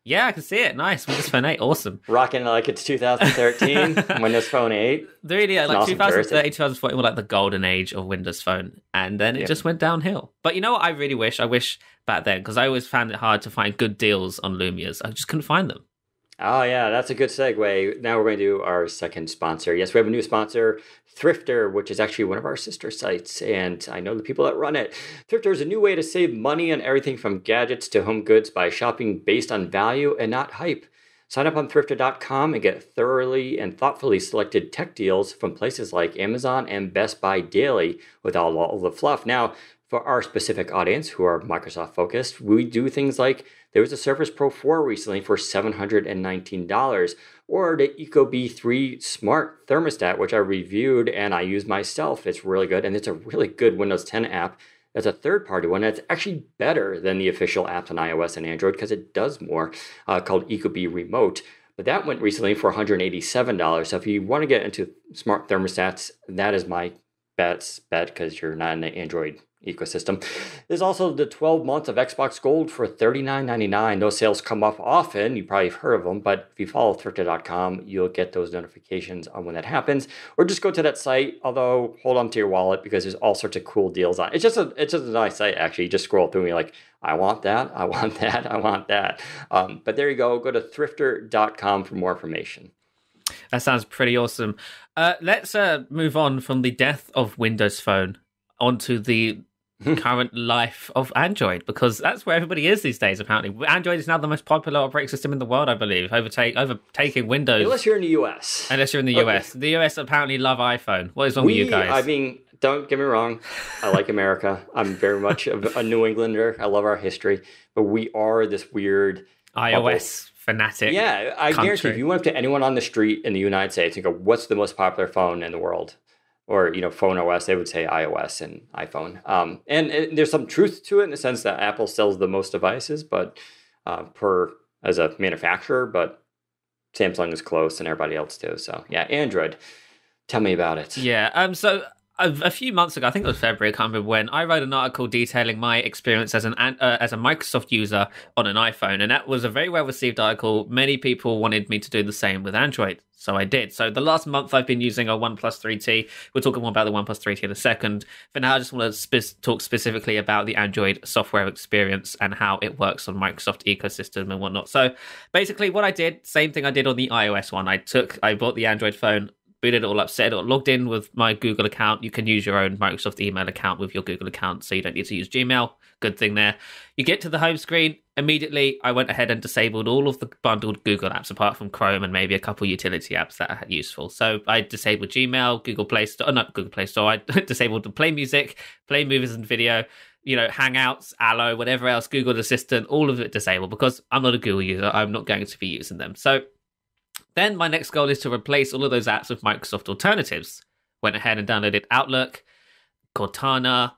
Yeah, I can see it. Nice. Windows Phone 8. Awesome. Rocking like it's 2013. Windows Phone 8. Really, like awesome 2013, 2014 were like the golden age of Windows Phone. And then it just went downhill. But you know what I really wish? I wish back then, because I always found it hard to find good deals on Lumias. I just couldn't find them. Oh, yeah, that's a good segue. Now we're going to do our second sponsor. Yes, we have a new sponsor, Thrifter, which is actually one of our sister sites, and I know the people that run it. Thrifter is a new way to save money on everything from gadgets to home goods by shopping based on value and not hype. Sign up on Thrifter.com and get thoroughly and thoughtfully selected tech deals from places like Amazon and Best Buy daily without all the fluff. Now, for our specific audience who are Microsoft focused, we do things like there was a Surface Pro 4 recently for $719, or the Ecobee 3 Smart Thermostat, which I reviewed and I use myself. It's really good, and it's a really good Windows 10 app. That's a third-party one that's actually better than the official apps on iOS and Android because it does more, called Ecobee Remote. But that went recently for $187. So if you want to get into smart thermostats, that is my bet because you're not in the Android ecosystem. There's also the 12 months of Xbox Gold for $39.99. Those sales come up often. You probably have heard of them, but if you follow Thrifter.com, you'll get those notifications on when that happens. Or just go to that site, although hold on to your wallet because there's all sorts of cool deals on it. It's just a nice site, actually. You just scroll through and you're like, I want that, I want that, I want that. But there you go. Go to Thrifter.com for more information. That sounds pretty awesome. Let's move on from the death of Windows Phone onto the current life of Android, because that's where everybody is these days, apparently. Android is now the most popular operating system in the world, I believe, overtaking Windows. Unless you're in the US. Unless you're in the US. The US apparently love iPhone. What is wrong with you guys? I mean, don't get me wrong. I like America. I'm very much a New Englander. I love our history. But we are this weird iOS fanatic. Yeah, I guarantee if you went up to anyone on the street in the United States and go, what's the most popular phone in the world? Or, phone OS, they would say iOS and iPhone. And there's some truth to it in the sense that Apple sells the most devices, but as a manufacturer, but Samsung is close and everybody else too. So yeah, Android. Tell me about it. Yeah. So a few months ago, I think it was February, I can't remember when, I wrote an article detailing my experience as as a Microsoft user on an iPhone, and that was a very well received article. Many people wanted me to do the same with Android, so I did. So the last month I've been using a OnePlus 3T. We'll talk more about the OnePlus 3T in a second. For now, I just want to talk specifically about the Android software experience and how it works on Microsoft ecosystem and whatnot. So basically what I did, same thing I did on the iOS one. I bought the Android phone, booted it all up, set it all, logged in with my Google account. You can use your own Microsoft email account with your Google account, so you don't need to use Gmail. Good thing there. You get to the home screen. Immediately, I went ahead and disabled all of the bundled Google apps, apart from Chrome and maybe a couple utility apps that are useful. So I disabled Gmail, Google Play Store, not Google Play Store. I disabled the Play Music, Play Movies and Video, Hangouts, Allo, whatever else, Google Assistant, all of it disabled because I'm not a Google user. I'm not going to be using them. So then my next goal is to replace all of those apps with Microsoft alternatives. Went ahead and downloaded Outlook, Cortana,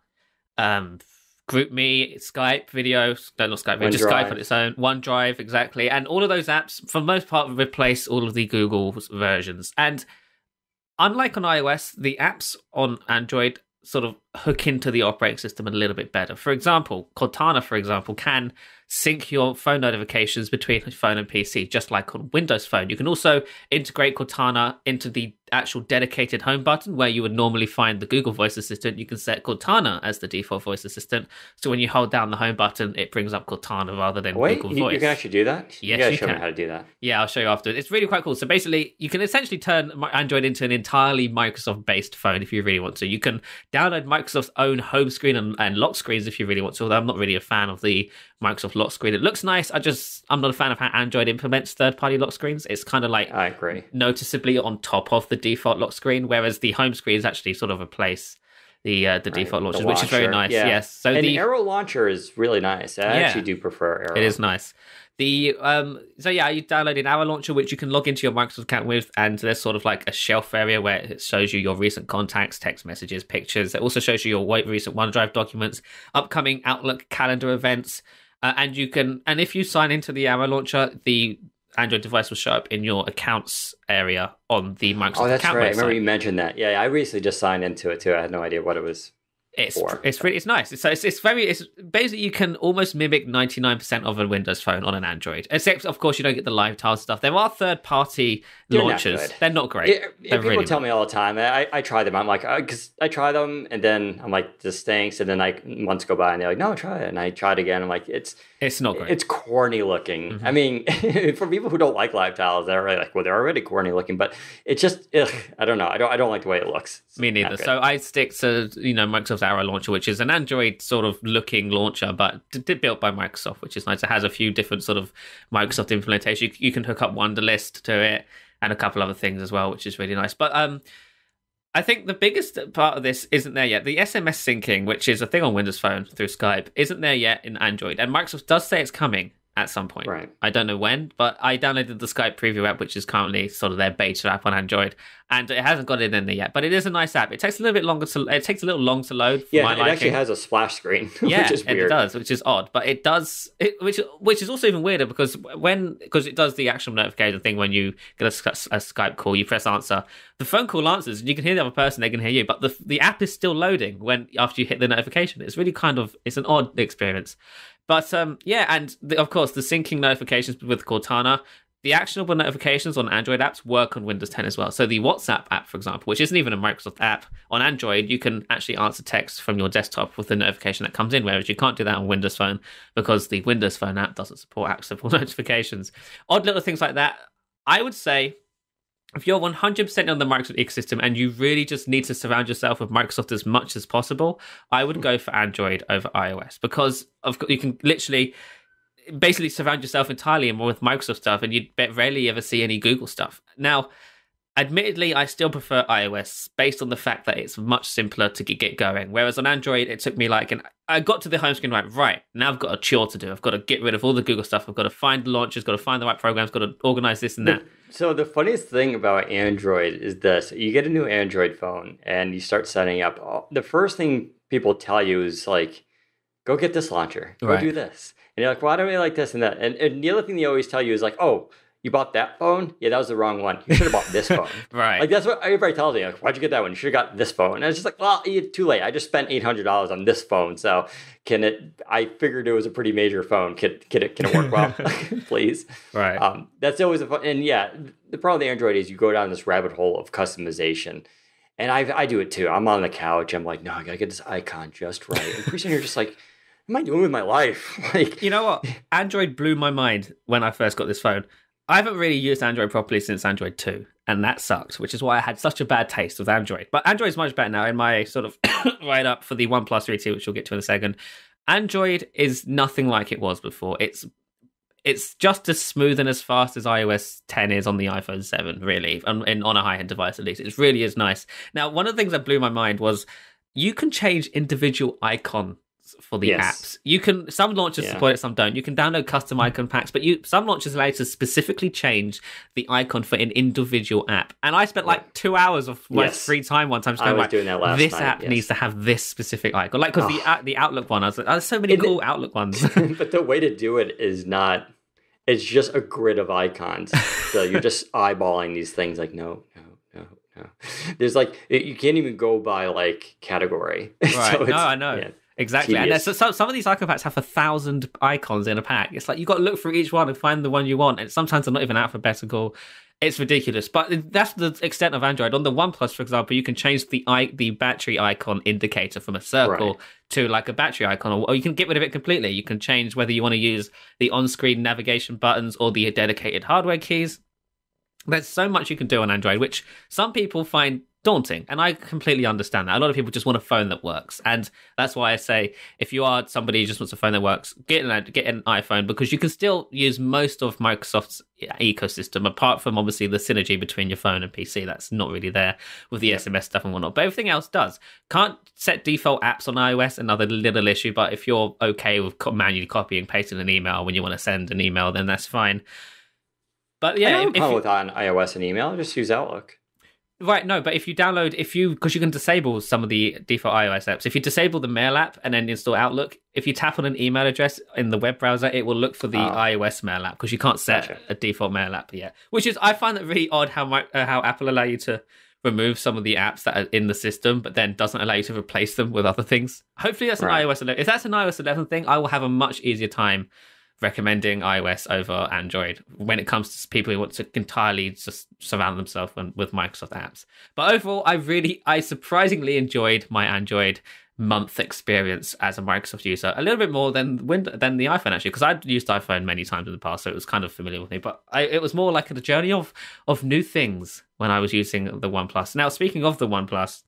GroupMe, Skype video, no, not Skype, just Skype on its own, OneDrive, exactly. And all of those apps, for the most part, replace all of the Google versions. And unlike on iOS, the apps on Android sort of hook into the operating system a little bit better. For example, Cortana, can sync your phone notifications between phone and PC, just like on Windows Phone. You can also integrate Cortana into the actual dedicated home button where you would normally find the Google Voice Assistant. You can set Cortana as the default voice assistant. So when you hold down the home button, it brings up Cortana rather than Google Voice. You can actually do that? Yes, you gotta show me how to do that. Yeah, I'll show you after. It's really quite cool. So basically, you can essentially turn Android into an entirely Microsoft-based phone if you really want to. You can download Microsoft's own home screen and lock screens if you really want to, although I'm not really a fan of the Microsoft lock screen. It looks nice. I'm not a fan of how Android implements third-party lock screens. It's kind of like I agree, noticeably on top of the default lock screen, whereas the home screen is actually sort of replace the default launcher, which is very nice. Yeah. Yes. So the Arrow launcher is really nice. I actually do prefer Arrow. It is nice. You downloaded Arrow Launcher, which you can log into your Microsoft account with, and there's sort of like a shelf area where it shows you your recent contacts, text messages, pictures. It also shows you your recent OneDrive documents, upcoming Outlook calendar events, and if you sign into the Arrow Launcher, the Android device will show up in your accounts area on the Microsoft account. Oh, that's right. Website. I remember you mentioned that. Yeah, I recently just signed into it too. I had no idea what it was. It's nice. It's basically you can almost mimic 99% of a Windows phone on an Android, except of course you don't get the live tile stuff. There are third-party launchers. They're not great. People tell me all the time. I try them. I'm like, because I try them, and then I'm like, this stinks. And then months go by, and they're like, no, try it. And I try it again. I'm like, it's not great. It's corny looking. Mm-hmm. I mean, for people who don't like live tiles, they're already like, well, they're already corny looking. But it's just, I don't know. I don't like the way it looks. Me neither. So I stick to Microsoft's Arrow Launcher, which is an Android sort of looking launcher, but built by Microsoft, which is nice. It has a few different sort of Microsoft implementations. You can hook up Wunderlist to it and a couple other things as well, which is really nice. But I think the biggest part of this isn't there yet. The SMS syncing, which is a thing on Windows Phone through Skype, isn't there yet in Android. And Microsoft does say it's coming at some point. Right. I don't know when, but I downloaded the Skype preview app, which is currently sort of their beta app on Android, and it hasn't got it in there yet. But it is a nice app. It takes a little bit longer it takes a little long to load. Yeah, it actually has a splash screen, which is weird. It does, which is odd, but it does. Which is also even weirder because it does the actual notification thing when you get a Skype call, you press answer, the phone call answers, and you can hear the other person, they can hear you, but the app is still loading after you hit the notification. It's really it's an odd experience. But of course, the syncing notifications with Cortana, the actionable notifications on Android apps work on Windows 10 as well. So the WhatsApp app, for example, which isn't even a Microsoft app, on Android, you can actually answer text from your desktop with the notification that comes in, whereas you can't do that on Windows Phone because the Windows Phone app doesn't support actionable notifications. Odd little things like that. I would say, if you're 100% on the Microsoft ecosystem and you really just need to surround yourself with Microsoft as much as possible, I would go for Android over iOS because you can literally basically surround yourself entirely more with Microsoft stuff, and you rarely ever see any Google stuff. Now, admittedly, I still prefer iOS based on the fact that it's much simpler to get going. Whereas on Android, it took me I got to the home screen right, now I've got a chore to do. I've got to get rid of all the Google stuff. I've got to find the launchers, got to find the right programs, got to organize this and that. So the funniest thing about Android is this. You get a new Android phone and you start setting up. The first thing people tell you is like, go get this launcher. Go do this. And you're like, well, I don't really like this and that. And the other thing they always tell you is like, oh, you bought that phone? Yeah, that was the wrong one. You should have bought this phone. Right. Like, that's what everybody tells me. Like, why'd you get that one? You should have got this phone. And it's just like, well, too late. I just spent $800 on this phone. So I figured it was a pretty major phone. Can it work well? Please. Right. That's always a fun. And yeah, the problem with Android is you go down this rabbit hole of customization. And I do it too. I'm on the couch. I'm like, no, I got to get this icon just right. And pretty soon you're just like, what am I doing with my life? Like, you know what? Android blew my mind when I first got this phone. I haven't really used Android properly since Android 2, and that sucked, which is why I had such a bad taste with Android. But Android's much better now in my sort of write-up for the OnePlus 3T, which we'll get to in a second. Android is nothing like it was before. It's just as smooth and as fast as iOS 10 is on the iPhone 7, really, on a high-end device at least. It really is nice. Now, one of the things that blew my mind was you can change individual icons for the apps. You can, some launchers support it, some don't. You can download custom icon packs, but some launchers allow you to specifically change the icon for an individual app. And I spent like 2 hours of my free time one time just going, doing that last this night, app needs to have this specific icon. Like, because the Outlook one, I was like, there's so many cool Outlook ones. But the way to do it is not, it's just a grid of icons. So you're just eyeballing these things like, no. There's like, you can't even go by like category. Right. So no, I know. Yeah. Exactly. Tedious. And some of these icon packs have 1,000 icons in a pack. It's like you've got to look through each one and find the one you want. And sometimes they're not even alphabetical. It's ridiculous. But that's the extent of Android. On the OnePlus, for example, you can change the battery icon indicator from a circle to like a battery icon, or you can get rid of it completely. You can change whether you want to use the on-screen navigation buttons or the dedicated hardware keys. There's so much you can do on Android, which some people find daunting, and I completely understand that. A lot of people just want a phone that works, and that's why I say if you are somebody who just wants a phone that works, get an iPhone, because you can still use most of Microsoft's ecosystem, apart from obviously the synergy between your phone and PC. That's not really there with the SMS stuff and whatnot, but everything else does. Can't set default apps on iOS, another little issue, but if you're okay with manually copying and pasting an email when you want to send an email, then that's fine. But yeah, I don't have a problem with on iOS and email. Just use Outlook. Right, no, but if you download, because you can disable some of the default iOS apps. If you disable the Mail app and then install Outlook, if you tap on an email address in the web browser, it will look for the iOS Mail app, because you can't set a default Mail app yet. Which is, I find that really odd how Apple allow you to remove some of the apps that are in the system, but then doesn't allow you to replace them with other things. Hopefully that's an iOS 11. If that's an iOS 11 thing, I will have a much easier time recommending iOS over Android when it comes to people who want to entirely just surround themselves with Microsoft apps. But overall, I surprisingly enjoyed my Android month experience as a Microsoft user, a little bit more than the iPhone, actually, because I'd used iPhone many times in the past, so it was kind of familiar with me. But it was more like a journey of new things when I was using the OnePlus. Now, speaking of the OnePlus,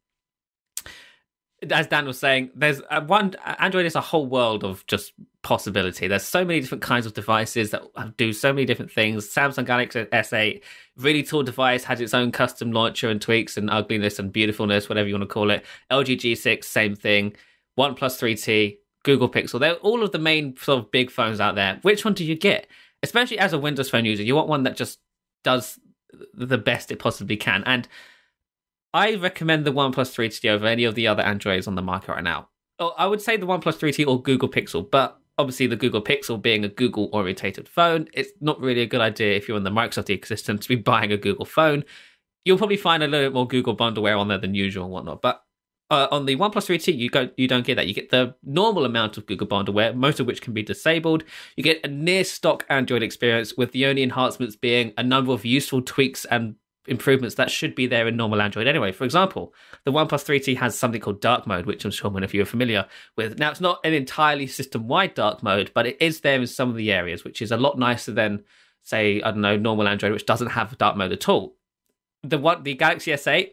as Dan was saying, there's Android is a whole world of just possibility. There's so many different kinds of devices that do so many different things. Samsung Galaxy S8, really tall device, has its own custom launcher and tweaks and ugliness and beautifulness, whatever you want to call it. LG G6, same thing. OnePlus 3T, Google Pixel. They're all of the main sort of big phones out there. Which one do you get? Especially as a Windows Phone user, you want one that just does the best it possibly can. And I recommend the OnePlus 3T over any of the other Androids on the market right now. I would say the OnePlus 3T or Google Pixel, but obviously the Google Pixel being a Google-orientated phone, it's not really a good idea if you're in the Microsoft ecosystem to be buying a Google phone. You'll probably find a little bit more Google bundleware on there than usual and whatnot, but on the OnePlus 3T, you don't get that. You get the normal amount of Google bundleware, most of which can be disabled. You get a near-stock Android experience, with the only enhancements being a number of useful tweaks and improvements that should be there in normal Android anyway. For example, the OnePlus 3T has something called dark mode, which I'm sure many of you are familiar with. Now, it's not an entirely system-wide dark mode, but it is there in some of the areas, which is a lot nicer than, say, I don't know, normal Android, which doesn't have dark mode at all. The Galaxy S8,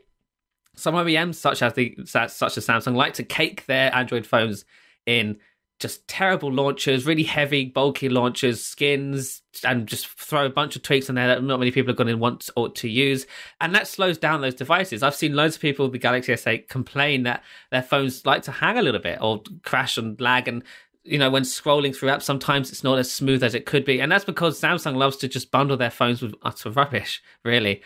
some OEMs, such as Samsung, like to cake their Android phones in just terrible launchers, really heavy, bulky launchers, skins, and just throw a bunch of tweaks in there that not many people are going to want or to use. And that slows down those devices. I've seen loads of people with the Galaxy S8 complain that their phones like to hang a little bit or crash and lag. And, you know, when scrolling through apps, sometimes it's not as smooth as it could be. And that's because Samsung loves to just bundle their phones with utter rubbish, really.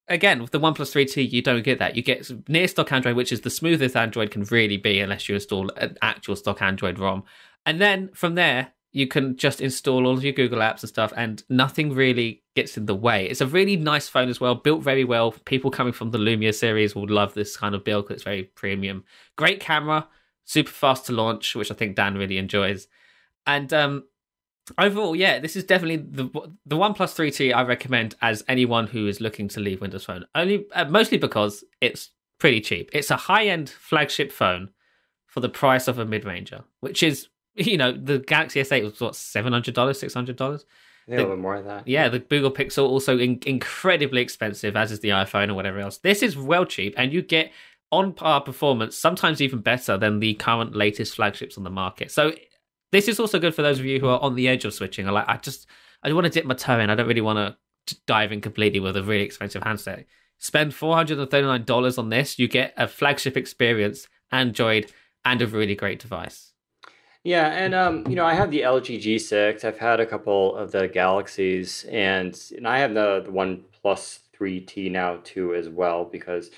Again, with the OnePlus 3T, you don't get that. You get near stock Android, which is the smoothest Android can really be unless you install an actual stock Android ROM. And then from there, you can just install all of your Google apps and stuff, and nothing really gets in the way. It's a really nice phone as well, built very well. People coming from the Lumia series will love this kind of build because it's very premium. Great camera, super fast to launch, which I think Dan really enjoys. And overall, yeah, this is definitely the OnePlus 3T I recommend as anyone who is looking to leave Windows Phone. Mostly because it's pretty cheap. It's a high-end flagship phone for the price of a mid-ranger, which is, the Galaxy S8 was what, $700, $600? Yeah, a little bit more than that. Yeah, the Google Pixel also incredibly expensive, as is the iPhone or whatever else. This is well cheap, and you get on-par performance, sometimes even better than the current latest flagships on the market. So this is also good for those of you who are on the edge of switching. I want to dip my toe in. I don't really want to dive in completely with a really expensive handset. Spend $439 on this. You get a flagship experience, Android, and a really great device. Yeah, and I have the LG G6. I've had a couple of the Galaxies, and I have the OnePlus 3T now too as well, because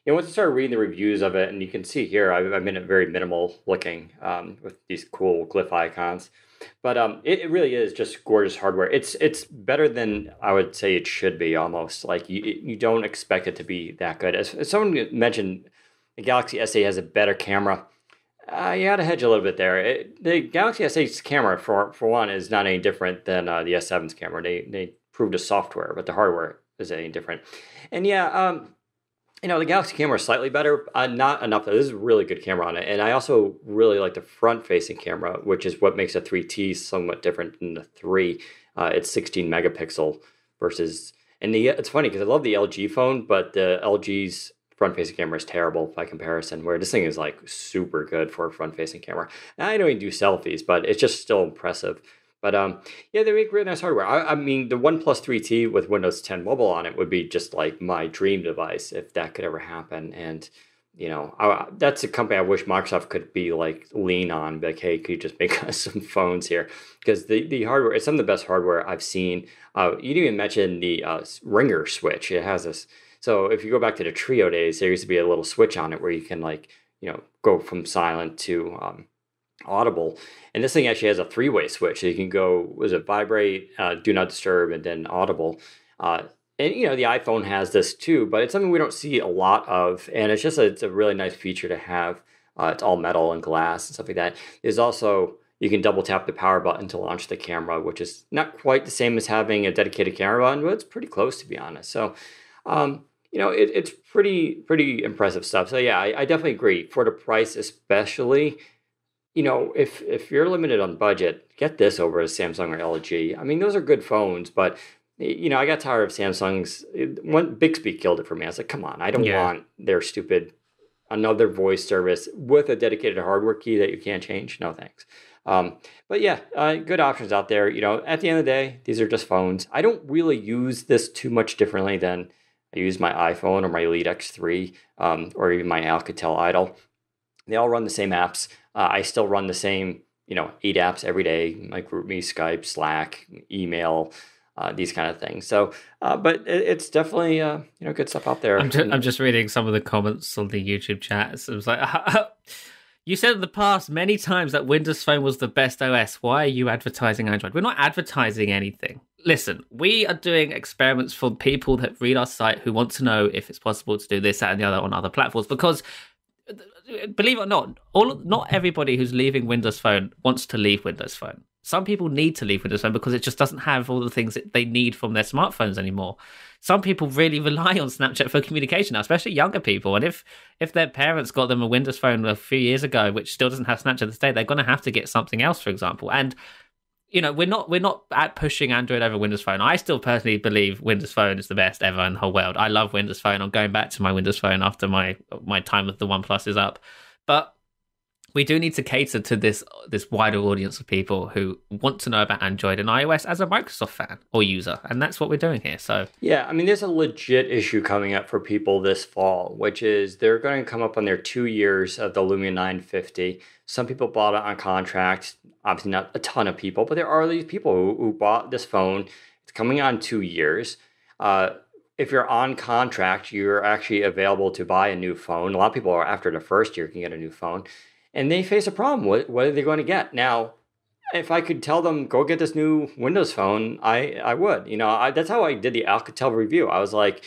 once I started reading the reviews of it, and you can see here, I've been very minimal looking with these cool glyph icons, but it really is just gorgeous hardware. It's better than I would say it should be almost. Like you don't expect it to be that good. As someone mentioned, the Galaxy S8 has a better camera. You had to hedge a little bit there. The Galaxy S8's camera, for one, is not any different than the S7's camera. They improved the software, but the hardware is any different. And yeah, the Galaxy camera is slightly better. Not enough. This is a really good camera on it. And I also really like the front-facing camera, which is what makes the 3T somewhat different than the 3. It's 16 megapixel versus... And it's funny because I love the LG phone, but the LG's front-facing camera is terrible by comparison, where this thing is like super good for a front-facing camera. Now, I know you can do selfies, but it's just still impressive. But yeah, they make really nice hardware. I mean, the OnePlus 3T with Windows 10 Mobile on it would be just like my dream device if that could ever happen. And that's a company I wish Microsoft could be like lean on. Like, hey, could you just make us some phones here? Because the hardware, it's some of the best hardware I've seen. You didn't even mention the ringer switch. It has this. So if you go back to the Trio days, there used to be a little switch on it where you can go from silent to audible. And this thing actually has a 3-way switch. So you can go, vibrate, do not disturb, and then audible. And the iPhone has this too, but it's something we don't see a lot of. And it's just it's a really nice feature to have. It's all metal and glass and stuff like that. There's also, you can double tap the power button to launch the camera, which is not quite the same as having a dedicated camera button, but it's pretty close, to be honest. So, it's pretty impressive stuff. So yeah, I definitely agree. For the price especially, if you're limited on budget, get this over a Samsung or LG. I mean, those are good phones, but I got tired of Samsung's. Bixby killed it for me. I was like, come on, I don't want their stupid another voice service with a dedicated hardware key that you can't change. No thanks. But yeah, good options out there. At the end of the day, these are just phones. I don't really use this too much differently than I use my iPhone or my Elite X3 or even my Alcatel Idol. They all run the same apps. I still run the same, 8 apps every day, like GroupMe, Skype, Slack, email, these kind of things. So, but it's definitely, good stuff out there. I'm just reading some of the comments on the YouTube chat. So it was like, you said in the past many times that Windows Phone was the best OS. Why are you advertising Android? We're not advertising anything. Listen, we are doing experiments for people that read our site who want to know if it's possible to do this, that, and the other on other platforms. Because, believe it or not, not everybody who's leaving Windows Phone wants to leave Windows Phone. Some people need to leave Windows Phone because it just doesn't have all the things that they need from their smartphones anymore. Some people really rely on Snapchat for communication now, especially younger people. And if their parents got them a Windows Phone a few years ago, which still doesn't have Snapchat to this day, they're going to have to get something else, for example. And we're not at pushing Android over Windows Phone. I still personally believe Windows Phone is the best ever in the whole world. I love Windows Phone. I'm going back to my Windows Phone after my time with the OnePlus is up. But we do need to cater to this wider audience of people who want to know about Android and iOS as a Microsoft fan or user, and that's what we're doing here. So yeah, I mean, there's a legit issue coming up for people this fall, which is they're going to come up on their 2 years of the Lumia 950. Some people bought it on contract. Obviously, not a ton of people, but there are these people who bought this phone. It's coming on 2 years. If you're on contract, you're actually available to buy a new phone. A lot of people are after the first year can get a new phone. And they face a problem. What are they going to get? Now, if I could tell them, go get this new Windows phone, I would. That's how I did the Alcatel review. I was like,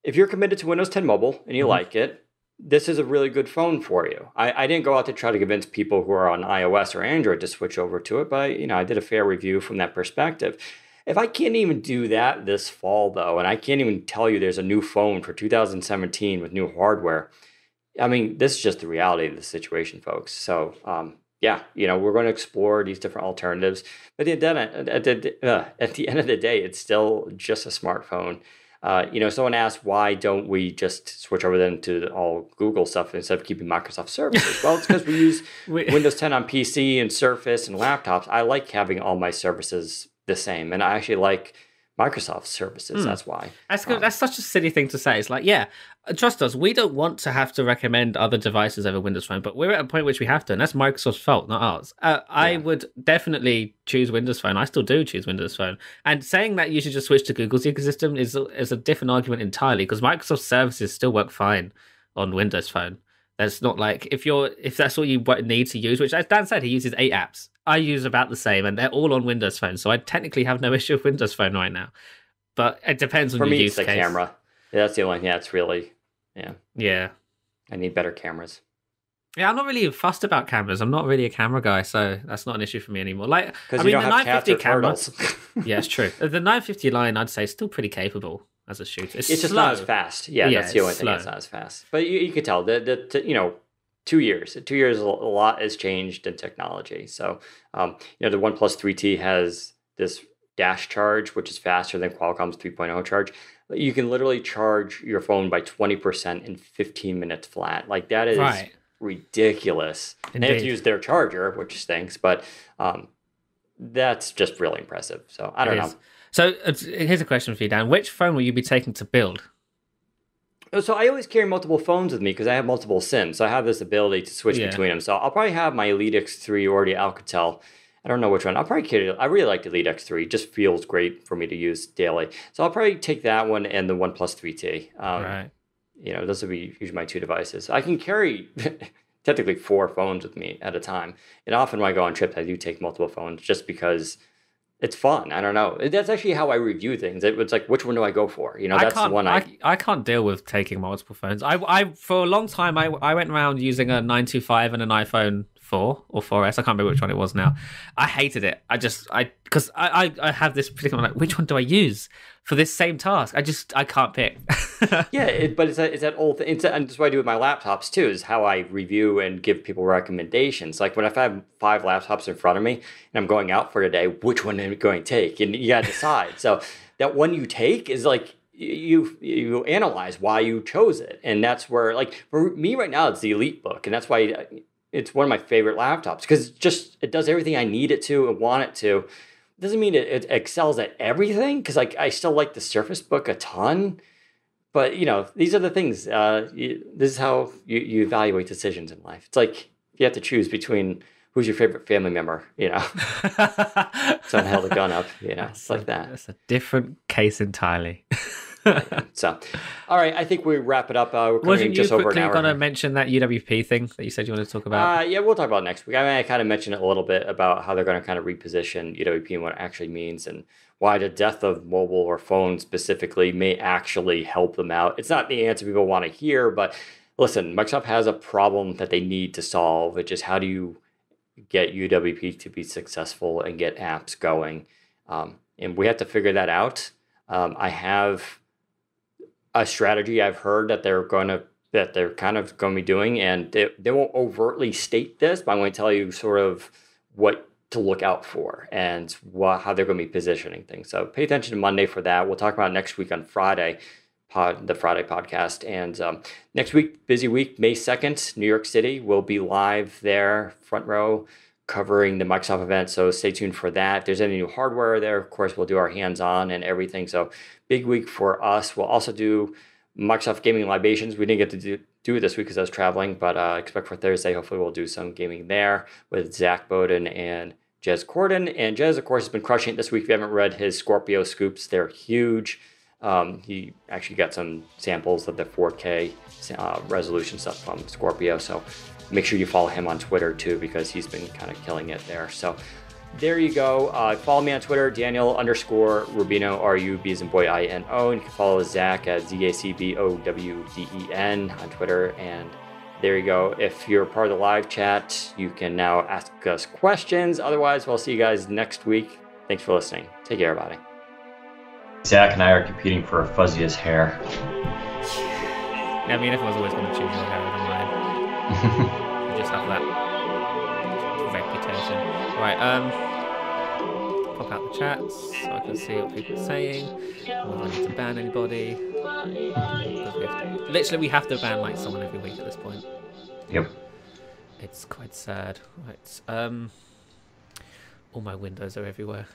if you're committed to Windows 10 Mobile and you like it, this is a really good phone for you. I didn't go out to try to convince people who are on iOS or Android to switch over to it, but I did a fair review from that perspective. If I can't even do that this fall, though, and I can't even tell you there's a new phone for 2017 with new hardware, I mean, this is just the reality of the situation, folks. So, we're going to explore these different alternatives. But at the end of the day, it's still just a smartphone. Someone asked, why don't we just switch over then to all Google stuff instead of keeping Microsoft services? Well, it's because we use Windows 10 on PC and Surface and laptops. I like having all my services the same, and I actually like Microsoft services. That's why. That's such a silly thing to say. It's like, trust us, we don't want to have to recommend other devices over Windows Phone, but we're at a point which we have to, and that's Microsoft's fault, not ours. I would definitely choose Windows Phone. I still do choose Windows Phone. And saying that you should just switch to Google's ecosystem is a different argument entirely, because Microsoft services still work fine on Windows Phone. That's not like, if that's all you need to use, which as Dan said, he uses 8 apps. I use about the same, and they're all on Windows Phone, so I technically have no issue with Windows Phone right now. But it depends on your use case. For me, it's the camera. That's the only thing. It's really, Yeah. I need better cameras. Yeah, I'm not really fussed about cameras. I'm not really a camera guy, so that's not an issue for me anymore. Like, because the 950 camera. Yeah, it's true. The 950 line, I'd say, is still pretty capable as a shooter. It's just not as fast. Yeah, that's the only thing. It's not as fast. But you could tell that 2 years. 2 years, a lot has changed in technology. So, the OnePlus 3T has this dash charge, which is faster than Qualcomm's 3.0 charge. You can literally charge your phone by 20% in 15 minutes flat. Like, that is ridiculous. And they have to use their charger, which stinks, but that's just really impressive. So, I don't know. So, here's a question for you, Dan. Which phone will you be taking to build? So I always carry multiple phones with me because I have multiple SIMs. So I have this ability to switch between them. So I'll probably have my Elite X3 or the Alcatel. I don't know which one. I'll probably carry it. I really like the Elite X3. It just feels great for me to use daily. So I'll probably take that one and the OnePlus 3T. Right. Those will be usually my 2 devices. I can carry technically 4 phones with me at a time. And often when I go on trips, I do take multiple phones just because it's fun. I don't know. That's actually how I review things. It's like, which one do I go for? That's the one I can't deal with taking multiple phones. I for a long time, I went around using a 925 and an iPhone 4 or 4S. I can't remember which one it was now. I hated it. Because I have this predicament, like, which one do I use for this same task? I can't pick. But it's that old thing. And that's what I do with my laptops too, is how I review and give people recommendations. Like, when if I have 5 laptops in front of me and I'm going out for the day, which one am I going to take? And you got to decide. So that one you take is like, you analyze why you chose it. And that's where, like, for me right now, it's the EliteBook. And that's why it's one of my favorite laptops, because it does everything I need it to and want it to. Doesn't mean it excels at everything, because I still like the Surface Book a ton. But, these are the things. This is how you evaluate decisions in life. It's like you have to choose between who's your favorite family member, Someone held a gun up, it's like that. That's a different case entirely. So, all right, I think we wrap it up. We're coming just over an hour. Going to mention that UWP thing that you said you wanted to talk about? We'll talk about it next week. I kind of mentioned it a little bit about how they're going to kind of reposition UWP and what it actually means, and why the death of mobile or phone specifically may actually help them out. It's not the answer people want to hear, but listen, Microsoft has a problem that they need to solve, which is how do you get UWP to be successful and get apps going? And we have to figure that out. I have a strategy I've heard that they're kind of going to be doing, and they won't overtly state this, but I'm going to tell you sort of what to look out for and how they're going to be positioning things. So pay attention to Monday for that. We'll talk about it next week on Friday, the Friday podcast. And next week, busy week, May 2nd, New York City. We'll be live there, front row, covering the Microsoft event. So stay tuned for that. If there's any new hardware there, of course, we'll do our hands-on and everything. So big week for us. We'll also do Microsoft Gaming Libations. We didn't get to do it this week because I was traveling, but expect for Thursday, hopefully we'll do some gaming there with Zach Bowden and Jez Corden. And Jez, of course, has been crushing it this week. If you haven't read his Scorpio scoops, they're huge. He actually got some samples of the 4K resolution stuff from Scorpio. So make sure you follow him on Twitter too, because he's been kind of killing it there. So there you go. Follow me on Twitter, Daniel_Rubino, RUB as in boy INO. And you can follow Zach at ZACBOWDEN on Twitter. And there you go. If you're part of the live chat, you can now ask us questions. Otherwise, we'll see you guys next week. Thanks for listening. Take care, everybody. Zach and I are competing for fuzziest hair. I mean, everyone's always going to choose your hair over mine. You just have that reputation. Right, pop out the chats so I can see what people are saying. Whether I need to ban anybody. Literally, we have to ban like someone every week at this point. Yep. It's quite sad. Right, all my windows are everywhere.